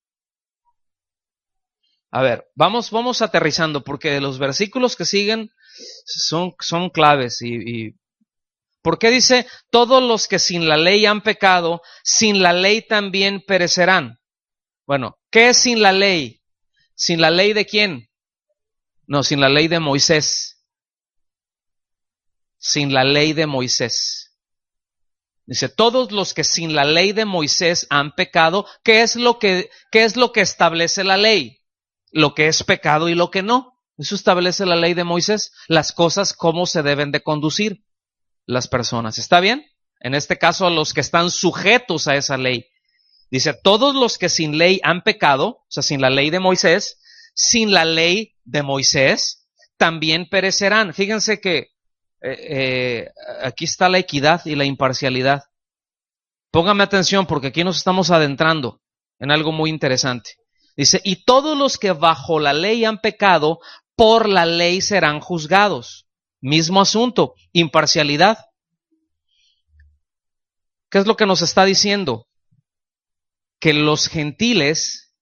A ver, vamos aterrizando, porque los versículos que siguen son claves. ¿Por qué dice, todos los que sin la ley han pecado, sin la ley también perecerán? Bueno, ¿qué es sin la ley? ¿Sin la ley de quién? No, sin la ley de Moisés. Sin la ley de Moisés. Dice, todos los que sin la ley de Moisés han pecado, ¿qué es lo que establece la ley? Lo que es pecado y lo que no. Eso establece la ley de Moisés, las cosas cómo se deben de conducir las personas. ¿Está bien? En este caso, a los que están sujetos a esa ley. Dice, todos los que sin ley han pecado, o sea, sin la ley de Moisés, sin la ley de Moisés, también perecerán. Fíjense que aquí está la equidad y la imparcialidad. Póngame atención porque aquí nos estamos adentrando en algo muy interesante. Dice, y todos los que bajo la ley han pecado, por la ley serán juzgados. Mismo asunto, imparcialidad. ¿Qué es lo que nos está diciendo? Que los gentiles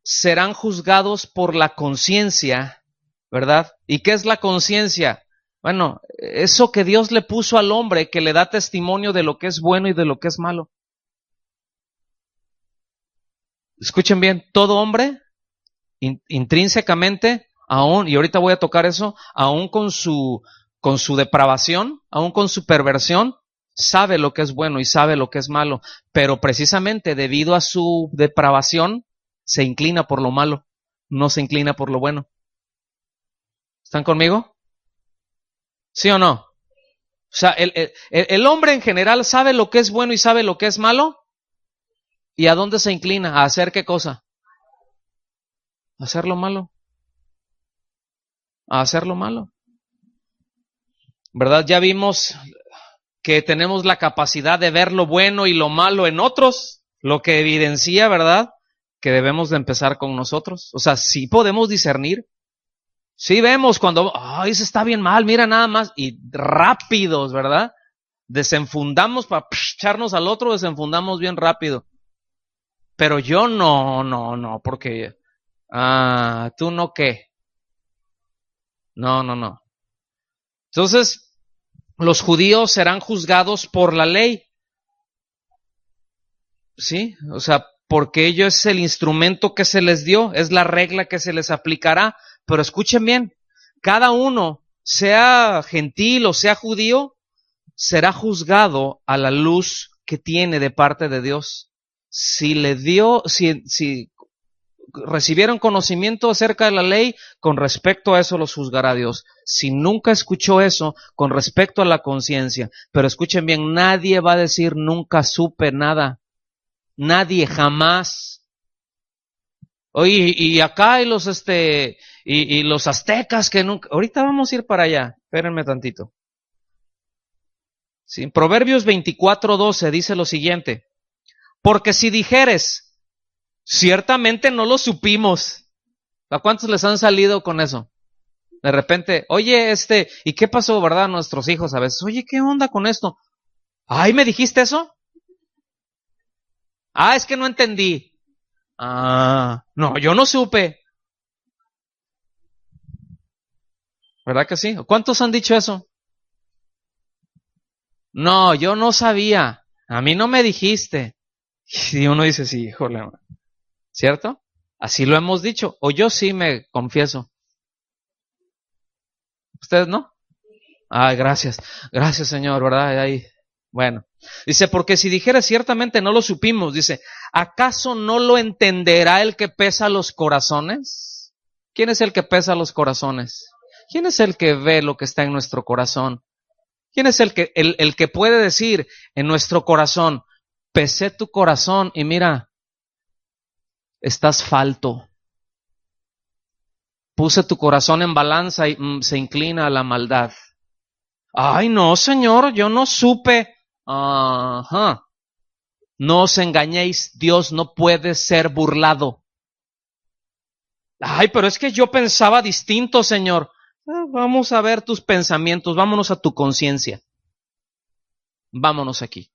serán juzgados por la conciencia ¿verdad? ¿Y qué es la conciencia? Bueno, eso que Dios le puso al hombre, que le da testimonio de lo que es bueno y de lo que es malo. Escuchen bien, todo hombre, intrínsecamente, aún, y ahorita voy a tocar eso, aún con su depravación, aún con su perversión, sabe lo que es bueno y sabe lo que es malo, pero precisamente debido a su depravación, se inclina por lo malo, no se inclina por lo bueno. ¿Están conmigo? ¿Sí o no? O sea, el hombre en general sabe lo que es bueno y sabe lo que es malo. ¿Y a dónde se inclina? ¿A hacer qué cosa? A hacer lo malo. A hacer lo malo. ¿Verdad? Ya vimos que tenemos la capacidad de ver lo bueno y lo malo en otros, lo que evidencia, ¿verdad?, que debemos de empezar con nosotros. O sea, sí podemos discernir. Sí vemos cuando, ay, eso está bien mal, mira nada más, y rápidos, ¿verdad? Desenfundamos para echarnos al otro, desenfundamos bien rápido. Pero yo no, porque, ¿tú no qué? No. Entonces, los judíos serán juzgados por la ley. ¿Sí? O sea, porque ello es el instrumento que se les dio, es la regla que se les aplicará. Pero escuchen bien, cada uno, sea gentil o sea judío, será juzgado a la luz que tiene de parte de Dios. Si recibieron conocimiento acerca de la ley, con respecto a eso los juzgará Dios. Si nunca escuchó eso, con respecto a la conciencia. Pero escuchen bien, nadie va a decir nunca supe nada. Nadie, jamás. Oye, y acá hay los y los aztecas que nunca. Ahorita vamos a ir para allá. Espérenme tantito. Sí, Proverbios 24:12 dice lo siguiente: porque si dijeres, ciertamente no lo supimos. ¿A cuántos les han salido con eso? De repente, oye, ¿y qué pasó, verdad? Nuestros hijos a veces, oye, ¿qué onda con esto? Ay, ¿me dijiste eso? Es que no entendí. No, yo no supe. ¿Verdad que sí? ¿Cuántos han dicho eso? No, yo no sabía. A mí no me dijiste. Y uno dice, sí, híjole, ¿cierto? Así lo hemos dicho. O yo sí me confieso. ¿Ustedes no? Ay, gracias. Gracias, Señor, ¿verdad? Ahí. Bueno. Dice, porque si dijera ciertamente no lo supimos, dice, ¿acaso no lo entenderá el que pesa los corazones? ¿Quién es el que pesa los corazones? ¿Quién es el que ve lo que está en nuestro corazón? ¿Quién es el que puede decir en nuestro corazón, pesé tu corazón y mira, estás falto? Puse tu corazón en balanza y se inclina a la maldad. Ay, no, Señor, yo no supe. Ajá. No os engañéis, Dios no puede ser burlado. Ay, pero es que yo pensaba distinto, Señor. Vamos a ver tus pensamientos, vámonos a tu conciencia. Vámonos aquí.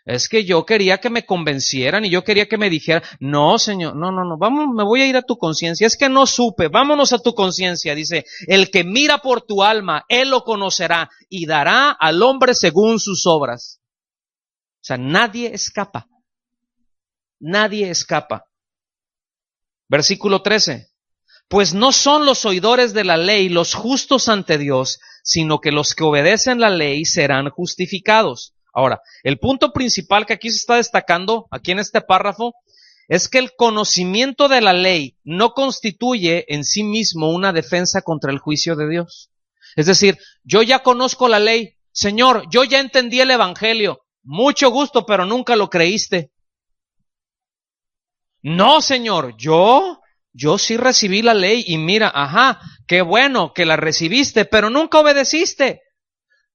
Es que yo quería que me convencieran y yo quería que me dijeran, no, Señor, no, vamos, me voy a ir a tu conciencia. Es que no supe, vámonos a tu conciencia. Dice, el que mira por tu alma, él lo conocerá y dará al hombre según sus obras. O sea, nadie escapa. Nadie escapa. Versículo 13. Pues no son los oidores de la ley los justos ante Dios, sino que los que obedecen la ley serán justificados. Ahora, el punto principal que aquí se está destacando, aquí en este párrafo, es que el conocimiento de la ley no constituye en sí mismo una defensa contra el juicio de Dios. Es decir, yo ya conozco la ley. Señor, yo ya entendí el evangelio. Mucho gusto, pero nunca lo creíste. No, Señor, yo sí recibí la ley y mira, qué bueno que la recibiste, pero nunca obedeciste.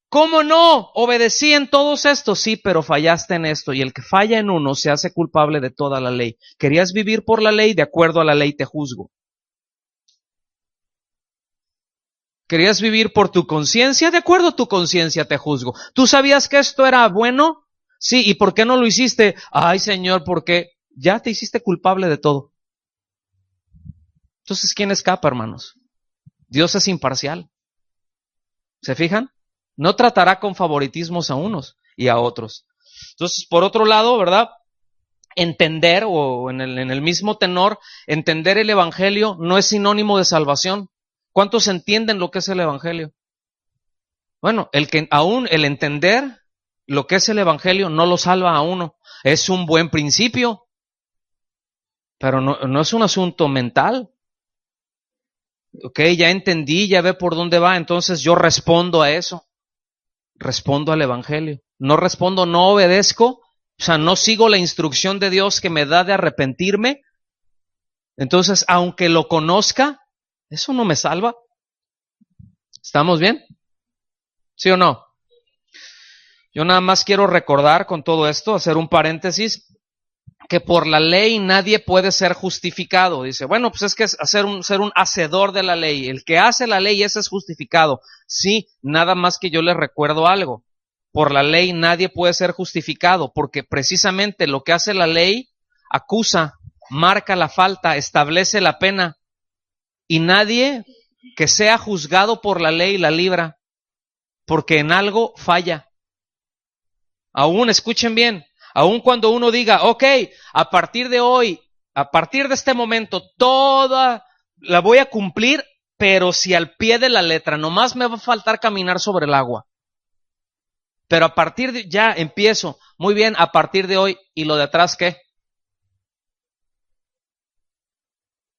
¿Cómo no? Obedecí en todos estos, sí, pero fallaste en esto, y el que falla en uno se hace culpable de toda la ley. Querías vivir por la ley, de acuerdo a la ley te juzgo. Querías vivir por tu conciencia, de acuerdo a tu conciencia te juzgo. ¿Tú sabías que esto era bueno? Sí, ¿y por qué no lo hiciste? Ay, Señor, porque ya te hiciste culpable de todo. Entonces, ¿quién escapa, hermanos? Dios es imparcial. ¿Se fijan? No tratará con favoritismos a unos y a otros. Entonces, por otro lado, ¿verdad? Entender, o en el mismo tenor, entender el Evangelio no es sinónimo de salvación. ¿Cuántos entienden lo que es el Evangelio? Bueno, el entender lo que es el Evangelio no lo salva a uno. Es un buen principio, pero no es un asunto mental. Ok, ya entendí, ya ve por dónde va, entonces yo respondo a eso. Respondo al Evangelio. No respondo, no obedezco, o sea, no sigo la instrucción de Dios que me da de arrepentirme. Entonces, aunque lo conozca, eso no me salva. ¿Estamos bien? ¿Sí o no? Yo nada más quiero recordar con todo esto, hacer un paréntesis, que por la ley nadie puede ser justificado. Dice, bueno, pues es que es ser un hacedor de la ley. El que hace la ley, ese es justificado. Sí, nada más que yo les recuerdo algo. Por la ley nadie puede ser justificado, porque precisamente lo que hace la ley acusa, marca la falta, establece la pena, y nadie que sea juzgado por la ley la libra, porque en algo falla. Aún, escuchen bien, aún cuando uno diga, ok, a partir de hoy, a partir de este momento, toda la voy a cumplir, pero si al pie de la letra, nomás me va a faltar caminar sobre el agua. Pero a partir de, ya empiezo, muy bien, a partir de hoy, ¿y lo de atrás qué?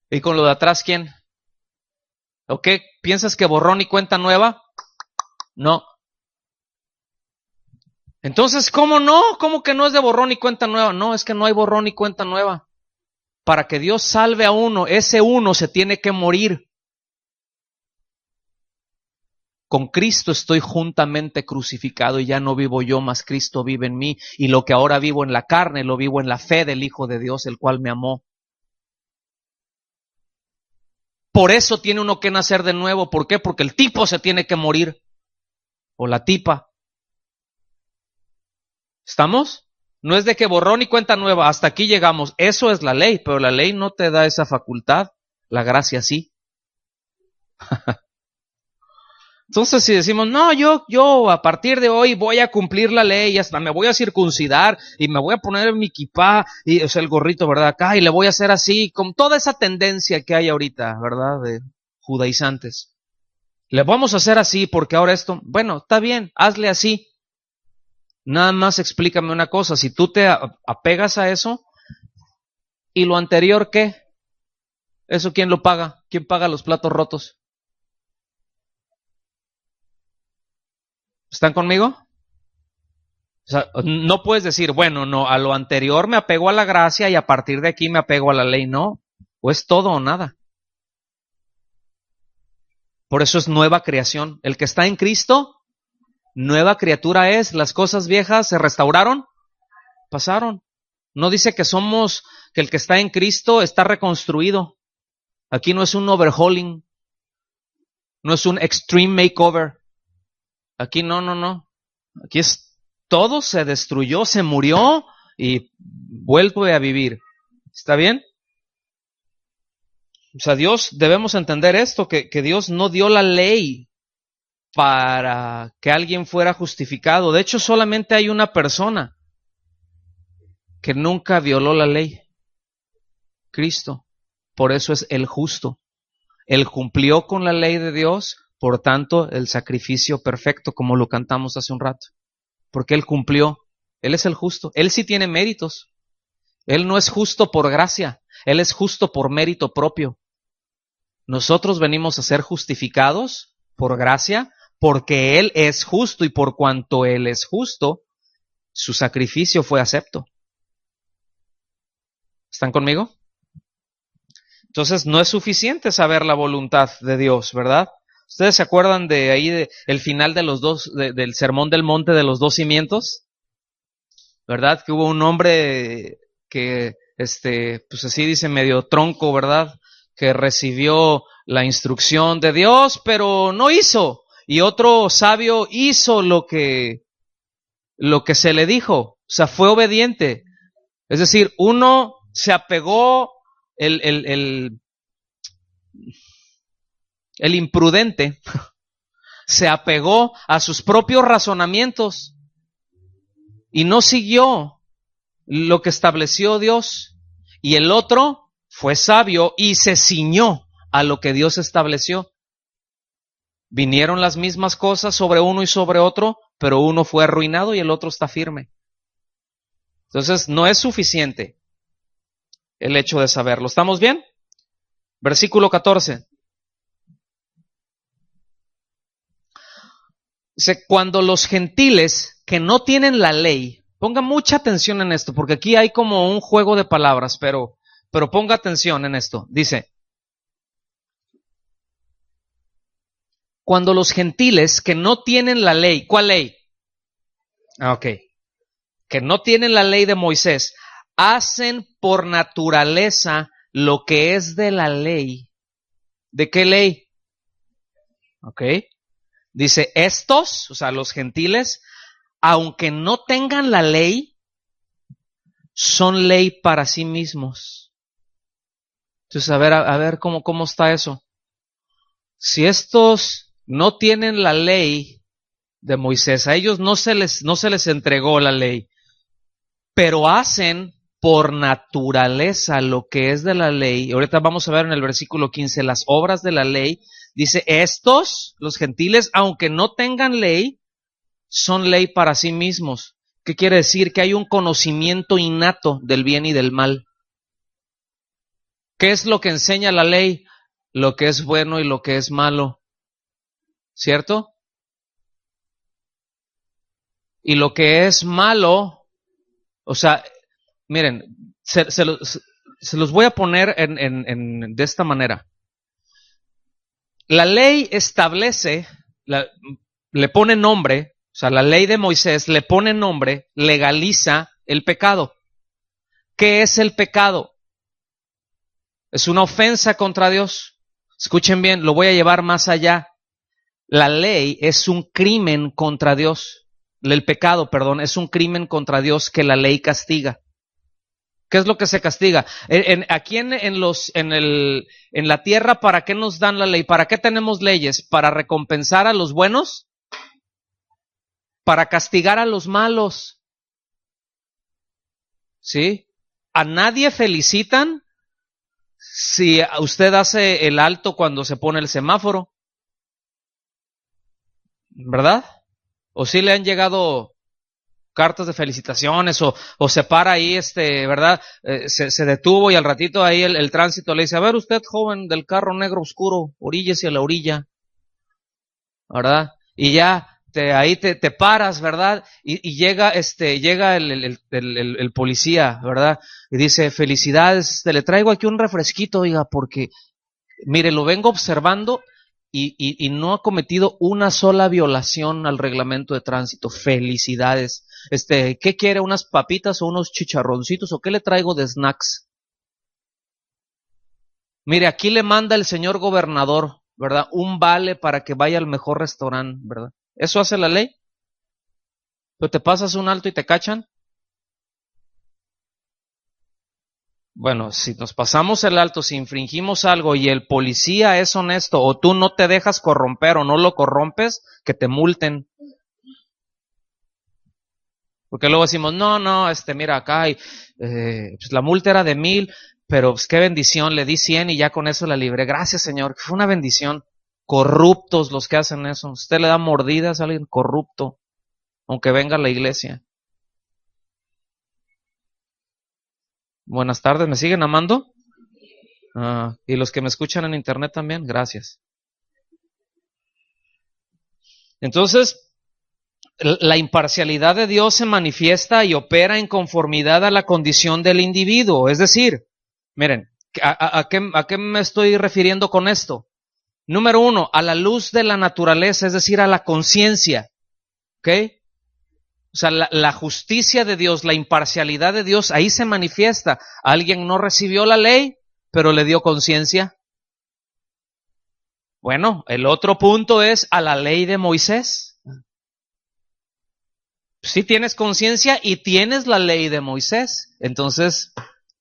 ¿Y con lo de atrás quién? ¿O qué? ¿Piensas que borrón y cuenta nueva? No. Entonces, ¿cómo no? ¿Cómo que no es de borrón y cuenta nueva? No, es que no hay borrón y cuenta nueva. Para que Dios salve a uno, ese uno se tiene que morir. Con Cristo estoy juntamente crucificado y ya no vivo yo, mas Cristo vive en mí. Y lo que ahora vivo en la carne, lo vivo en la fe del Hijo de Dios, el cual me amó. Por eso tiene uno que nacer de nuevo. ¿Por qué? Porque el tipo se tiene que morir. O la tipa. ¿Estamos? No es de que borrón y cuenta nueva, hasta aquí llegamos. Eso es la ley, pero la ley no te da esa facultad. La gracia sí. Entonces, si decimos, no, yo a partir de hoy voy a cumplir la ley, hasta me voy a circuncidar y me voy a poner mi kipá, y, o sea, el gorrito, ¿verdad? Acá, y le voy a hacer así, con toda esa tendencia que hay ahorita, ¿verdad? De judaizantes. Le vamos a hacer así porque ahora esto, bueno, está bien, hazle así. Nada más explícame una cosa, si tú te apegas a eso, ¿y lo anterior qué? ¿Eso quién lo paga? ¿Quién paga los platos rotos? ¿Están conmigo? O sea, no puedes decir, bueno, no, a lo anterior me apego a la gracia y a partir de aquí me apego a la ley, no. O es todo o nada. Por eso es nueva creación. El que está en Cristo, nueva criatura es. Las cosas viejas se restauraron, pasaron. No dice que somos, que el que está en Cristo está reconstruido. Aquí no es un overhauling, no es un extreme makeover. Aquí no. Aquí es todo se destruyó, se murió y vuelve a vivir. ¿Está bien? O sea, Dios, debemos entender esto, que Dios no dio la ley para que alguien fuera justificado. De hecho, solamente hay una persona que nunca violó la ley, Cristo. Por eso es el justo. Él cumplió con la ley de Dios, por tanto, el sacrificio perfecto, como lo cantamos hace un rato. Porque Él cumplió. Él es el justo. Él sí tiene méritos. Él no es justo por gracia. Él es justo por mérito propio. Nosotros venimos a ser justificados por gracia porque Él es justo y por cuanto Él es justo, su sacrificio fue acepto. ¿Están conmigo? Entonces no es suficiente saber la voluntad de Dios, ¿verdad? ¿Ustedes se acuerdan de ahí el final de los dos, del sermón del monte de los dos cimientos? ¿Verdad? Que hubo un hombre que, pues así dice, medio tronco, ¿verdad? Que recibió la instrucción de Dios, pero no hizo. Y otro sabio hizo lo que se le dijo. O sea, fue obediente. Es decir, uno se apegó El imprudente se apegó a sus propios razonamientos y no siguió lo que estableció Dios. Y el otro fue sabio y se ciñó a lo que Dios estableció. Vinieron las mismas cosas sobre uno y sobre otro, pero uno fue arruinado y el otro está firme. Entonces, no es suficiente el hecho de saberlo. ¿Estamos bien? Versículo 14. Dice, cuando los gentiles que no tienen la ley, ponga mucha atención en esto, porque aquí hay como un juego de palabras, pero ponga atención en esto. Dice, cuando los gentiles que no tienen la ley, ¿cuál ley? Ok. Que no tienen la ley de Moisés, hacen por naturaleza lo que es de la ley. ¿De qué ley? Ok. Dice, estos, o sea, los gentiles, aunque no tengan la ley, son ley para sí mismos. Entonces, a ver cómo está eso. Si estos no tienen la ley de Moisés, a ellos no se les entregó la ley, pero hacen por naturaleza lo que es de la ley. Ahorita vamos a ver en el versículo 15 las obras de la ley. Dice, estos, los gentiles, aunque no tengan ley, son ley para sí mismos. ¿Qué quiere decir? Que hay un conocimiento innato del bien y del mal. ¿Qué es lo que enseña la ley? Lo que es bueno y lo que es malo. ¿Cierto? Y lo que es malo, o sea, miren, se los voy a poner de esta manera. La ley establece, le pone nombre, o sea, la ley de Moisés le pone nombre, legaliza el pecado. ¿Qué es el pecado? Es una ofensa contra Dios. Escuchen bien, lo voy a llevar más allá. La ley es un crimen contra Dios. El pecado, perdón, es un crimen contra Dios que la ley castiga. ¿Qué es lo que se castiga? Aquí en la tierra, ¿para qué nos dan la ley? ¿Para qué tenemos leyes? ¿Para recompensar a los buenos? ¿Para castigar a los malos? ¿Sí? ¿A nadie felicitan si usted hace el alto cuando se pone el semáforo? ¿Verdad? ¿O sí le han llegado cartas de felicitaciones o se para ahí, ¿verdad? Se detuvo y al ratito ahí el tránsito le dice, a ver usted, joven del carro negro oscuro, oríllese a la orilla, ¿verdad? Y ya ahí te paras, ¿verdad? Y llega el policía, ¿verdad? Y dice, felicidades, le traigo aquí un refresquito, oiga, porque, mire, lo vengo observando y no ha cometido una sola violación al reglamento de tránsito. Felicidades. ¿Qué quiere? ¿Unas papitas o unos chicharroncitos? ¿O qué le traigo de snacks? Mire, aquí le manda el señor gobernador, ¿verdad? Un vale para que vaya al mejor restaurante, ¿verdad? ¿Eso hace la ley? ¿Pero te pasas un alto y te cachan? Bueno, si nos pasamos el alto, si infringimos algo y el policía es honesto o tú no te dejas corromper o no lo corrompes, que te multen. Porque luego decimos, no, mira, acá pues la multa era de 1,000, pero pues qué bendición, le di 100 y ya con eso la libré. Gracias, Señor, fue una bendición. Corruptos los que hacen eso. Usted le da mordidas a alguien corrupto, aunque venga a la iglesia. Buenas tardes, ¿me siguen amando? Y los que me escuchan en internet también, gracias. Entonces, la imparcialidad de Dios se manifiesta y opera en conformidad a la condición del individuo. Es decir, miren, ¿a qué me estoy refiriendo con esto? Número 1, a la luz de la naturaleza, es decir, a la conciencia. ¿Ok? O sea, la justicia de Dios, la imparcialidad de Dios, ahí se manifiesta. Alguien no recibió la ley, pero le dio conciencia. Bueno, el otro punto es a la ley de Moisés. Sí tienes conciencia y tienes la ley de Moisés. Entonces,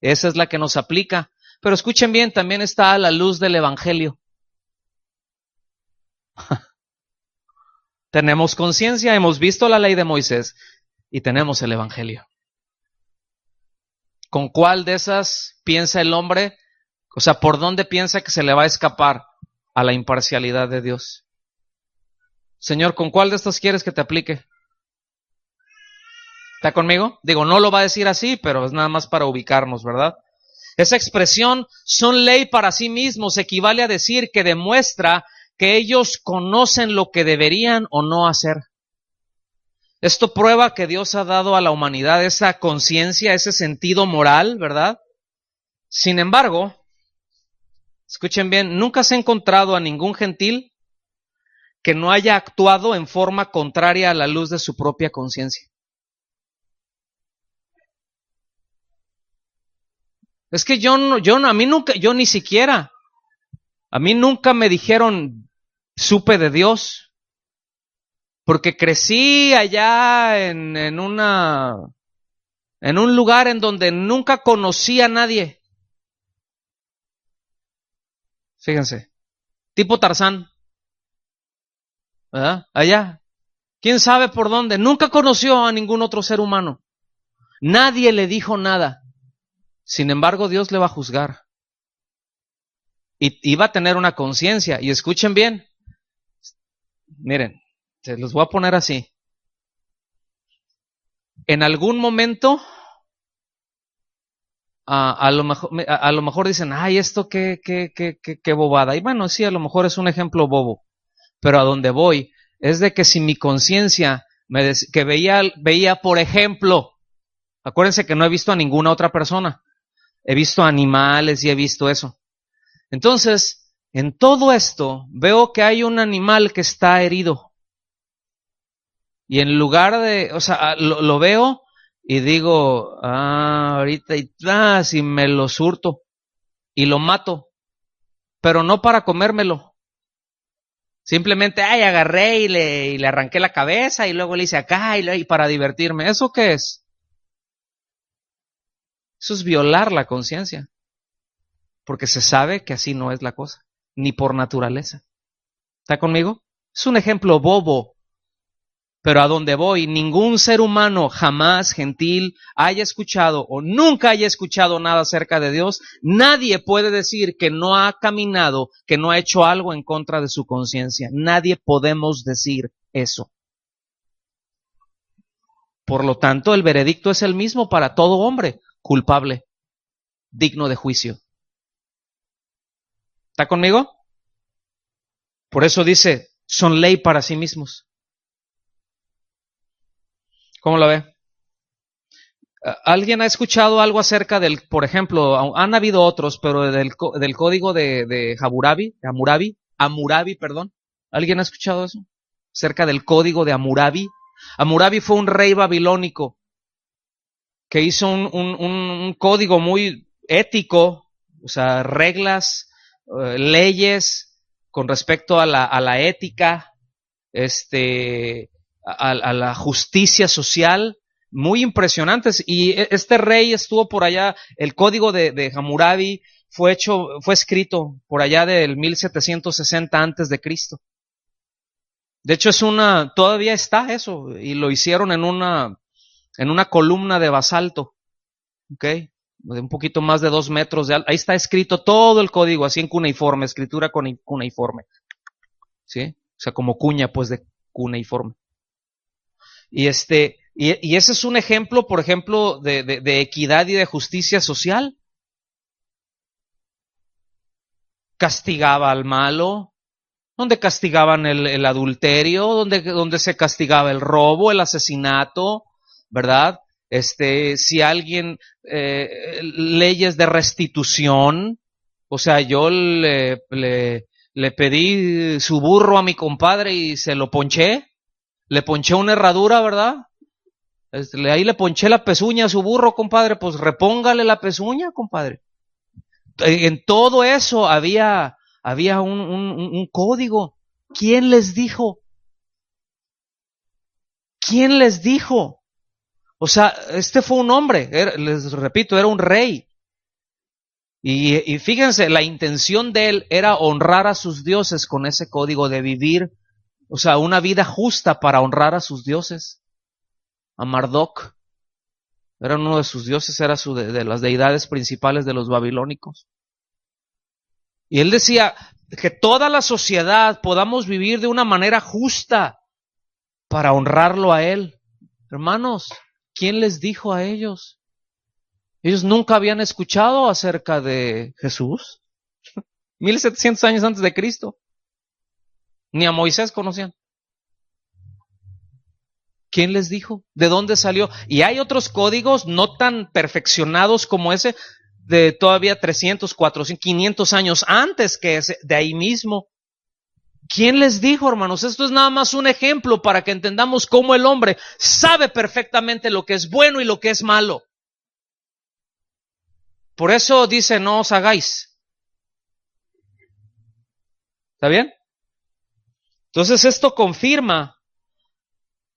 esa es la que nos aplica. Pero escuchen bien, también está a la luz del Evangelio. Tenemos conciencia, hemos visto la ley de Moisés y tenemos el Evangelio. ¿Con cuál de esas piensa el hombre? O sea, ¿por dónde piensa que se le va a escapar a la imparcialidad de Dios? Señor, ¿con cuál de estas quieres que te aplique? ¿Está conmigo? Digo, no lo va a decir así, pero es nada más para ubicarnos, ¿verdad? Esa expresión, son ley para sí mismos, equivale a decir que demuestra que ellos conocen lo que deberían o no hacer. Esto prueba que Dios ha dado a la humanidad esa conciencia, ese sentido moral, ¿verdad? Sin embargo, escuchen bien, nunca se ha encontrado a ningún gentil que no haya actuado en forma contraria a la luz de su propia conciencia. Es que a mí nunca me dijeron, supe de Dios, porque crecí allá en un lugar en donde nunca conocí a nadie. Fíjense, tipo Tarzán, ¿verdad? Allá, quién sabe por dónde, nunca conoció a ningún otro ser humano. Nadie le dijo nada. Sin embargo, Dios le va a juzgar. Y va a tener una conciencia. Y escuchen bien. Miren, se los voy a poner así. En algún momento, a lo mejor dicen, ay, esto qué bobada. Y bueno, sí, a lo mejor es un ejemplo bobo. Pero a donde voy es de que si mi conciencia que veía, por ejemplo, acuérdense que no he visto a ninguna otra persona. He visto animales y he visto eso. Entonces, en todo esto, veo que hay un animal que está herido. Y en lugar de, o sea, lo veo y digo, ahorita si me lo surto y lo mato, pero no para comérmelo. Simplemente, agarré y le arranqué la cabeza y luego le hice acá y para divertirme. ¿Eso qué es? Eso es violar la conciencia. Porque se sabe que así no es la cosa, ni por naturaleza. ¿Está conmigo? Es un ejemplo bobo, pero a donde voy, ningún ser humano jamás gentil haya escuchado o nunca haya escuchado nada acerca de Dios. Nadie puede decir que no ha caminado, que no ha hecho algo en contra de su conciencia. Nadie podemos decir eso. Por lo tanto, el veredicto es el mismo para todo hombre culpable, digno de juicio. ¿Está conmigo? Por eso dice, son ley para sí mismos. ¿Cómo la ve? ¿Alguien ha escuchado algo acerca del, por ejemplo, han habido otros, pero del código de Hammurabi, perdón? ¿Alguien ha escuchado eso? Acerca del código de Hammurabi. Hammurabi fue un rey babilónico que hizo un código muy ético, o sea, reglas, leyes con respecto a la ética, a la justicia social, muy impresionantes. Y este rey estuvo por allá, el código de Hammurabi fue escrito por allá del 1760 antes de Cristo. De hecho todavía está eso, y lo hicieron en una columna de basalto, ¿ok? De un poquito más de 2 metros de alto. Ahí está escrito todo el código, así en cuneiforme, escritura cuneiforme, ¿sí? O sea, como cuña, pues, de cuneiforme. Y ese es un ejemplo, por ejemplo, de equidad y de justicia social. Castigaba al malo, donde castigaban el adulterio, donde se castigaba el robo, el asesinato, ¿verdad? Si alguien, leyes de restitución, o sea, yo le pedí su burro a mi compadre y se lo ponché, le ponché una herradura, ¿verdad? Ahí le ponché la pezuña a su burro, compadre, pues repóngale la pezuña, compadre. En todo eso había un código. ¿Quién les dijo? ¿Quién les dijo? O sea, fue un hombre, les repito, era un rey. Y fíjense, la intención de él era honrar a sus dioses con ese código de vivir, o sea, una vida justa para honrar a sus dioses. A Marduk era uno de sus dioses, era de las deidades principales de los babilónicos. Y él decía que toda la sociedad podamos vivir de una manera justa para honrarlo a él. Hermanos, ¿quién les dijo a ellos? Ellos nunca habían escuchado acerca de Jesús. 1700 años antes de Cristo. Ni a Moisés conocían. ¿Quién les dijo? ¿De dónde salió? Y hay otros códigos no tan perfeccionados como ese, de todavía 300, 400, 500 años antes que ese, de ahí mismo. ¿Quién les dijo, hermanos? Esto es nada más un ejemplo para que entendamos cómo el hombre sabe perfectamente lo que es bueno y lo que es malo. Por eso dice, no os hagáis. ¿Está bien? Entonces esto confirma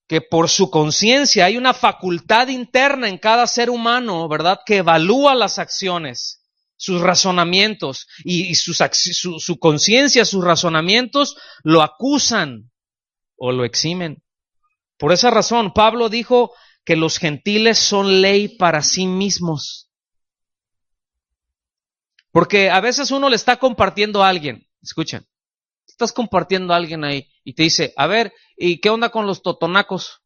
que por su conciencia hay una facultad interna en cada ser humano, ¿verdad?, que evalúa las acciones, sus razonamientos, y su conciencia, sus razonamientos lo acusan o lo eximen. Por esa razón, Pablo dijo que los gentiles son ley para sí mismos. Porque a veces uno le está compartiendo a alguien, escuchen, estás compartiendo a alguien ahí y te dice, a ver, ¿y qué onda con los totonacos?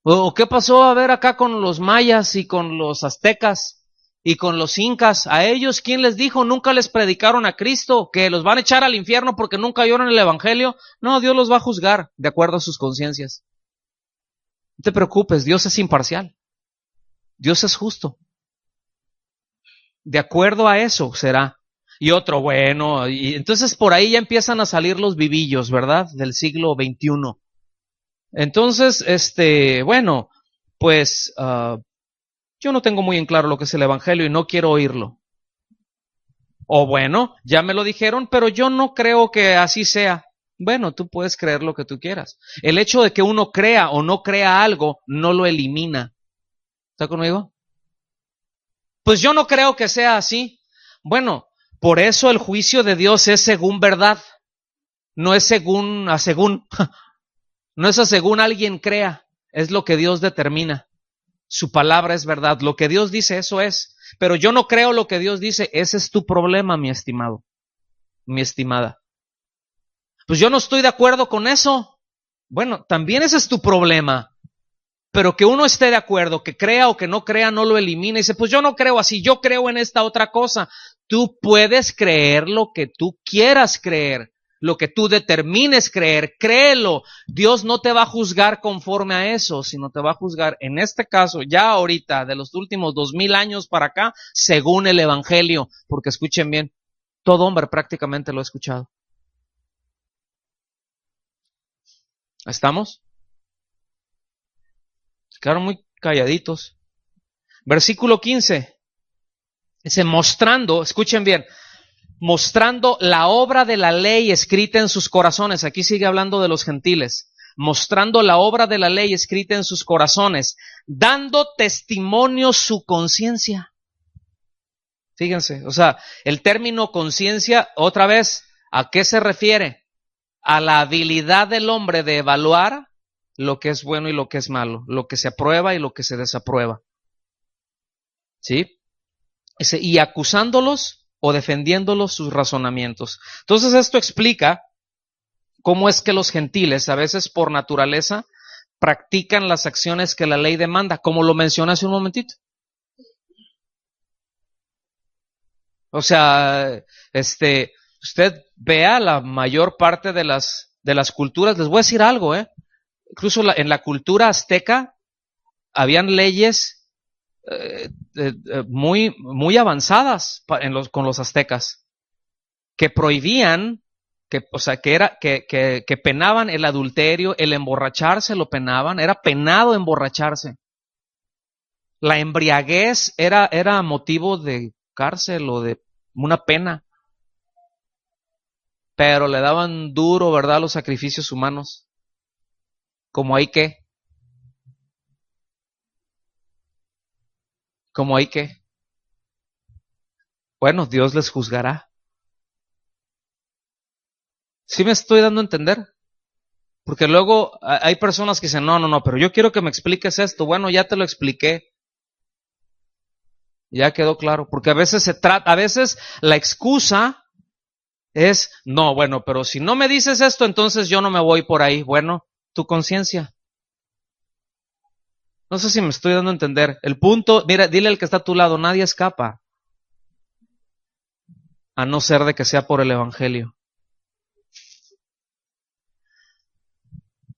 ¿O qué pasó a ver acá con los mayas y con los aztecas y con los incas? A ellos, ¿quién les dijo? Nunca les predicaron a Cristo, que los van a echar al infierno porque nunca oyeron el evangelio. No, Dios los va a juzgar de acuerdo a sus conciencias. No te preocupes, Dios es imparcial. Dios es justo. De acuerdo a eso será. Y otro, bueno, y entonces por ahí ya empiezan a salir los vivillos, ¿verdad? Del siglo XXI. Entonces, bueno, pues yo no tengo muy en claro lo que es el evangelio y no quiero oírlo. O bueno, ya me lo dijeron, pero yo no creo que así sea. Bueno, tú puedes creer lo que tú quieras. El hecho de que uno crea o no crea algo no lo elimina. ¿Está conmigo? Pues yo no creo que sea así. Bueno, por eso el juicio de Dios es según verdad. No es según a según. No es a según alguien crea. Es lo que Dios determina. Su palabra es verdad. Lo que Dios dice, eso es. Pero yo no creo lo que Dios dice. Ese es tu problema, mi estimado, mi estimada. Pues yo no estoy de acuerdo con eso. Bueno, también ese es tu problema. Pero que uno esté de acuerdo, que crea o que no crea, no lo elimina. Y dice, pues yo no creo así, yo creo en esta otra cosa. Tú puedes creer lo que tú quieras creer, lo que tú determines creer, créelo. Dios no te va a juzgar conforme a eso, sino te va a juzgar, en este caso, ya ahorita, de los últimos 2000 años para acá, según el Evangelio. Porque escuchen bien, todo hombre prácticamente lo ha escuchado. ¿Estamos? Quedaron muy calladitos. Versículo 15. Dice, mostrando, escuchen bien, mostrando la obra de la ley escrita en sus corazones. Aquí sigue hablando de los gentiles. Mostrando la obra de la ley escrita en sus corazones, dando testimonio su conciencia. Fíjense, o sea, el término conciencia, otra vez, ¿a qué se refiere? A la habilidad del hombre de evaluar lo que es bueno y lo que es malo, lo que se aprueba y lo que se desaprueba. ¿Sí? Y acusándolos o defendiéndolos sus razonamientos. Entonces esto explica cómo es que los gentiles, a veces por naturaleza, practican las acciones que la ley demanda, como lo mencioné hace un momentito. O sea, usted vea la mayor parte de las culturas, les voy a decir algo, incluso en la cultura azteca habían leyes muy, muy avanzadas con los aztecas, que prohibían, o sea, que penaban el adulterio, el emborracharse lo penaban, era penado emborracharse. La embriaguez era motivo de cárcel o de una pena, pero le daban duro, ¿verdad?, los sacrificios humanos. Como hay que, como hay que. Bueno, Dios les juzgará. ¿Sí me estoy dando a entender? Porque luego hay personas que dicen, no, pero yo quiero que me expliques esto. Bueno, ya te lo expliqué. Ya quedó claro. Porque a veces a veces la excusa es, no, bueno, pero si no me dices esto, entonces yo no me voy por ahí. Bueno, tu conciencia. No sé si me estoy dando a entender. El punto, mira, dile al que está a tu lado, nadie escapa, a no ser de que sea por el Evangelio.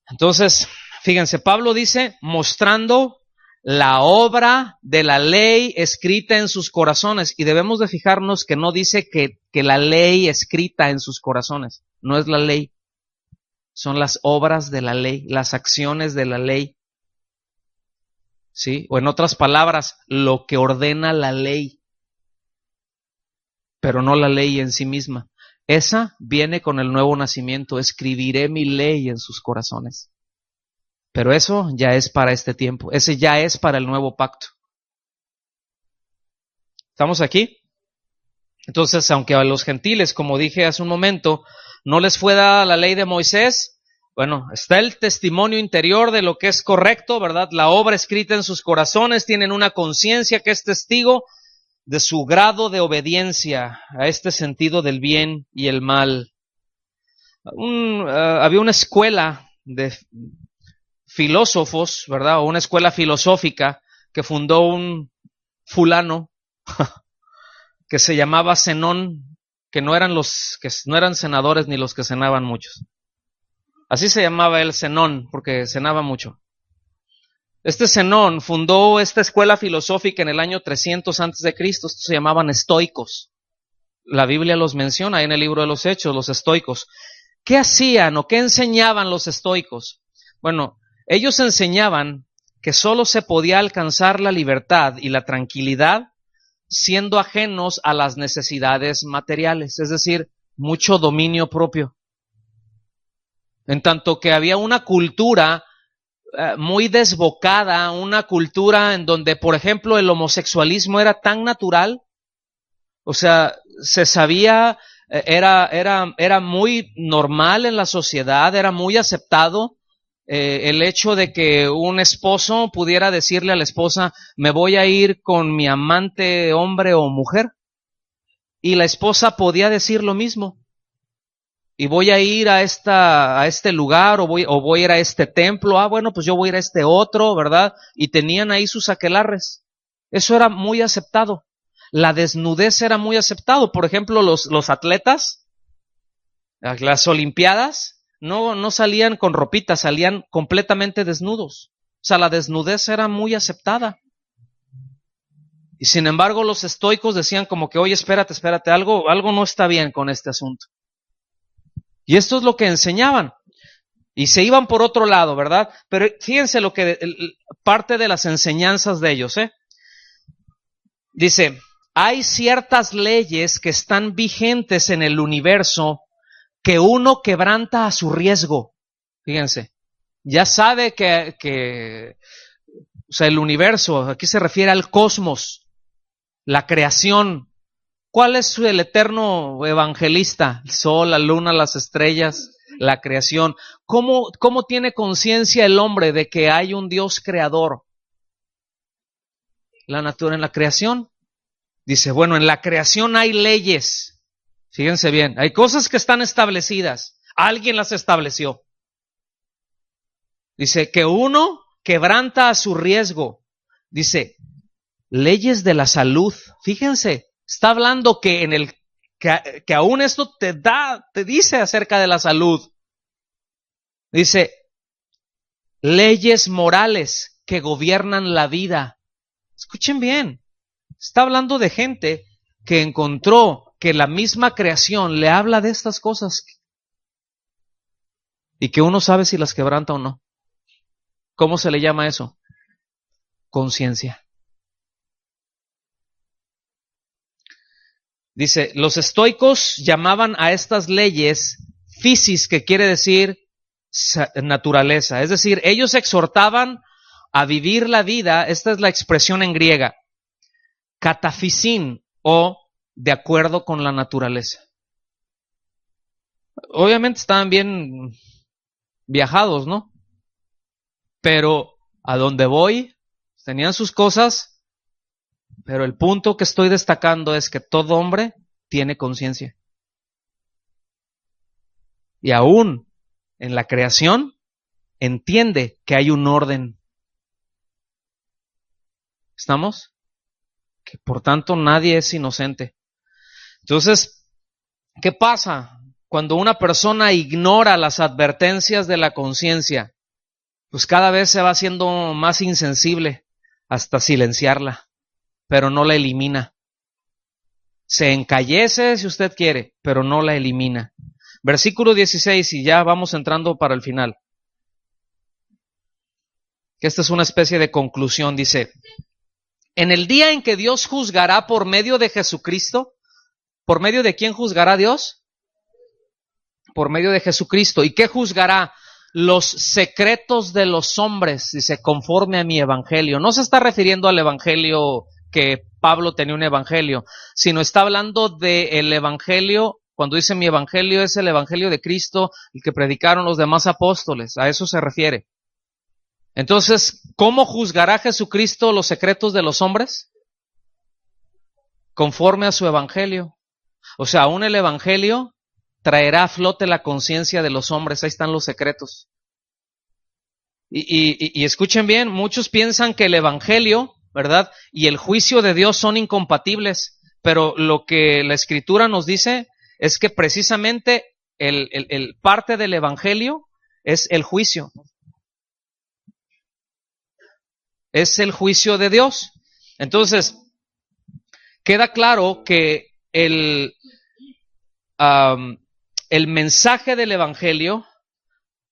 Entonces, fíjense, Pablo dice, mostrando la obra de la ley escrita en sus corazones. Y debemos de fijarnos que no dice que la ley escrita en sus corazones. No es la ley. Son las obras de la ley, las acciones de la ley. ¿Sí? O en otras palabras, lo que ordena la ley. Pero no la ley en sí misma. Esa viene con el nuevo nacimiento. Escribiré mi ley en sus corazones. Pero eso ya es para este tiempo. Ese ya es para el nuevo pacto. ¿Estamos aquí? Entonces, aunque a los gentiles, como dije hace un momento, no les fue dada la ley de Moisés, bueno, está el testimonio interior de lo que es correcto, ¿verdad? La obra escrita en sus corazones, tienen una conciencia que es testigo de su grado de obediencia a este sentido del bien y el mal. Había una escuela de filósofos, ¿verdad? O una escuela filosófica que fundó un fulano que se llamaba Zenón, que no eran senadores ni los que cenaban muchos. Así se llamaba él, Zenón, porque cenaba mucho. Este Zenón fundó esta escuela filosófica en el año 300 antes de Cristo. Estos se llamaban estoicos. La Biblia los menciona ahí en el libro de los Hechos, los estoicos. ¿Qué hacían o qué enseñaban los estoicos? Bueno, ellos enseñaban que solo se podía alcanzar la libertad y la tranquilidad siendo ajenos a las necesidades materiales, es decir, mucho dominio propio. En tanto que había una cultura muy desbocada, una cultura en donde, por ejemplo, el homosexualismo era tan natural, o sea, se sabía, era muy normal en la sociedad, era muy aceptado. El hecho de que un esposo pudiera decirle a la esposa, me voy a ir con mi amante hombre o mujer, y la esposa podía decir lo mismo, y voy a ir a este lugar, o voy a ir a este templo, bueno, pues yo voy a ir a este otro, ¿verdad? Y tenían ahí sus aquelarres. Eso era muy aceptado. La desnudez era muy aceptado. Por ejemplo, los atletas, las olimpiadas, no salían con ropita, salían completamente desnudos. O sea, la desnudez era muy aceptada. Y sin embargo, los estoicos decían como que, oye, espérate, algo no está bien con este asunto. Y esto es lo que enseñaban. Y se iban por otro lado, ¿verdad? Pero fíjense lo que parte de las enseñanzas de ellos, Dice, hay ciertas leyes que están vigentes en el universo que uno quebranta a su riesgo. Fíjense, ya sabe que o sea, el universo, aquí se refiere al cosmos, la creación. ¿Cuál es el eterno evangelista? El sol, la luna, las estrellas, la creación. ¿Cómo tiene conciencia el hombre de que hay un Dios creador? La naturaleza en la creación. Dice, bueno, en la creación hay leyes. Fíjense bien, hay cosas que están establecidas. Alguien las estableció. Dice que uno quebranta a su riesgo. Dice, leyes de la salud. Fíjense, está hablando que que aún esto te dice acerca de la salud. Dice, leyes morales que gobiernan la vida. Escuchen bien, está hablando de gente que encontró que la misma creación le habla de estas cosas y que uno sabe si las quebranta o no. ¿Cómo se le llama eso? Conciencia. Dice, los estoicos llamaban a estas leyes physis, que quiere decir naturaleza. Es decir, ellos exhortaban a vivir la vida, esta es la expresión en griega, kataphysin o de acuerdo con la naturaleza. Obviamente estaban bien viajados, ¿no? Pero a donde voy, tenían sus cosas, pero el punto que estoy destacando es que todo hombre tiene conciencia. Y aún en la creación entiende que hay un orden. ¿Estamos? Que por tanto nadie es inocente. Entonces, ¿qué pasa cuando una persona ignora las advertencias de la conciencia? Pues cada vez se va haciendo más insensible hasta silenciarla, pero no la elimina. Se encallece si usted quiere, pero no la elimina. Versículo 16, y ya vamos entrando para el final. Que esta es una especie de conclusión, dice: en el día en que Dios juzgará por medio de Jesucristo, ¿por medio de quién juzgará Dios? Por medio de Jesucristo. ¿Y qué juzgará? Los secretos de los hombres, dice, conforme a mi evangelio. No se está refiriendo al evangelio que Pablo tenía un evangelio, sino está hablando del evangelio. Cuando dice mi evangelio, es el evangelio de Cristo, el que predicaron los demás apóstoles. A eso se refiere. Entonces, ¿cómo juzgará Jesucristo los secretos de los hombres? Conforme a su evangelio. O sea, aún el evangelio traerá a flote la conciencia de los hombres. Ahí están los secretos. Y escuchen bien, muchos piensan que el evangelio, ¿verdad?, y el juicio de Dios son incompatibles, pero lo que la Escritura nos dice es que precisamente el parte del evangelio es el juicio. Es el juicio de Dios. Entonces, queda claro que el mensaje del evangelio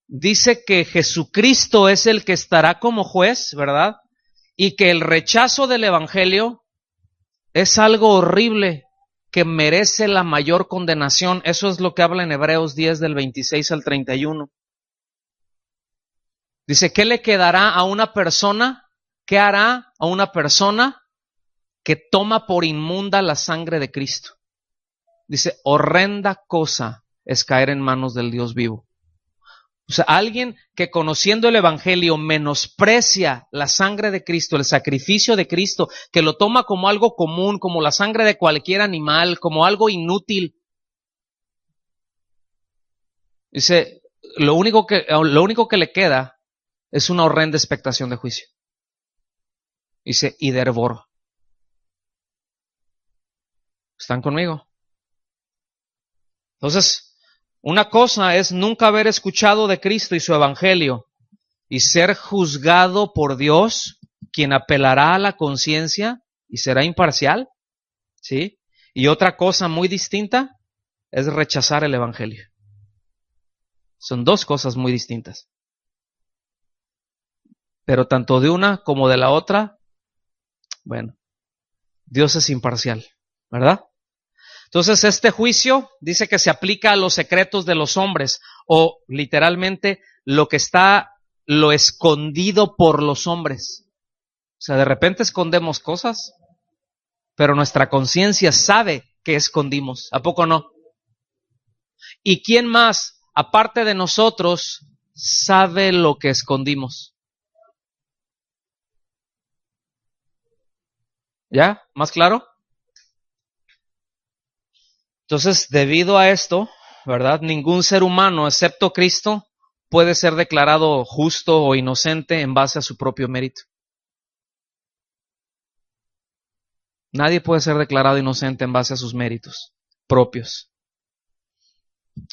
dice que Jesucristo es el que estará como juez, ¿verdad? Y que el rechazo del evangelio es algo horrible que merece la mayor condenación. Eso es lo que habla en Hebreos 10 del 26 al 31. Dice, ¿qué le quedará a una persona? ¿Qué hará a una persona que toma por inmunda la sangre de Cristo? Dice, horrenda cosa es caer en manos del Dios vivo. O sea, alguien que conociendo el evangelio menosprecia la sangre de Cristo, el sacrificio de Cristo, que lo toma como algo común, como la sangre de cualquier animal, como algo inútil. Dice, lo único que le queda es una horrenda expectación de juicio. Dice, y de hervor. ¿Están conmigo? Entonces, una cosa es nunca haber escuchado de Cristo y su evangelio y ser juzgado por Dios, quien apelará a la conciencia y será imparcial, ¿sí? Y otra cosa muy distinta es rechazar el evangelio. Son dos cosas muy distintas. Pero tanto de una como de la otra, bueno, Dios es imparcial, ¿verdad? Entonces este juicio dice que se aplica a los secretos de los hombres, o literalmente lo escondido por los hombres. O sea, de repente escondemos cosas, pero nuestra conciencia sabe que escondimos. ¿A poco no? ¿Y quién más, aparte de nosotros, sabe lo que escondimos? ¿Ya? ¿Más claro? Entonces, debido a esto, ¿verdad? Ningún ser humano, excepto Cristo, puede ser declarado justo o inocente en base a su propio mérito. Nadie puede ser declarado inocente en base a sus méritos propios.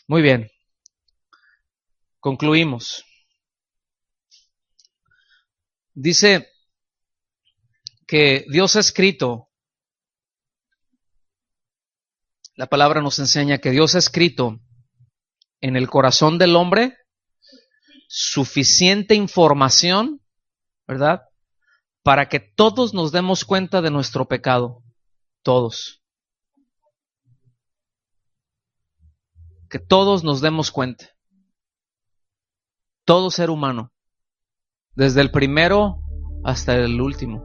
Muy bien. Concluimos. Dice que Dios ha escrito, la palabra nos enseña que Dios ha escrito en el corazón del hombre suficiente información, ¿verdad?, para que todos nos demos cuenta de nuestro pecado. Todos. Que todos nos demos cuenta. Todo ser humano. Desde el primero hasta el último.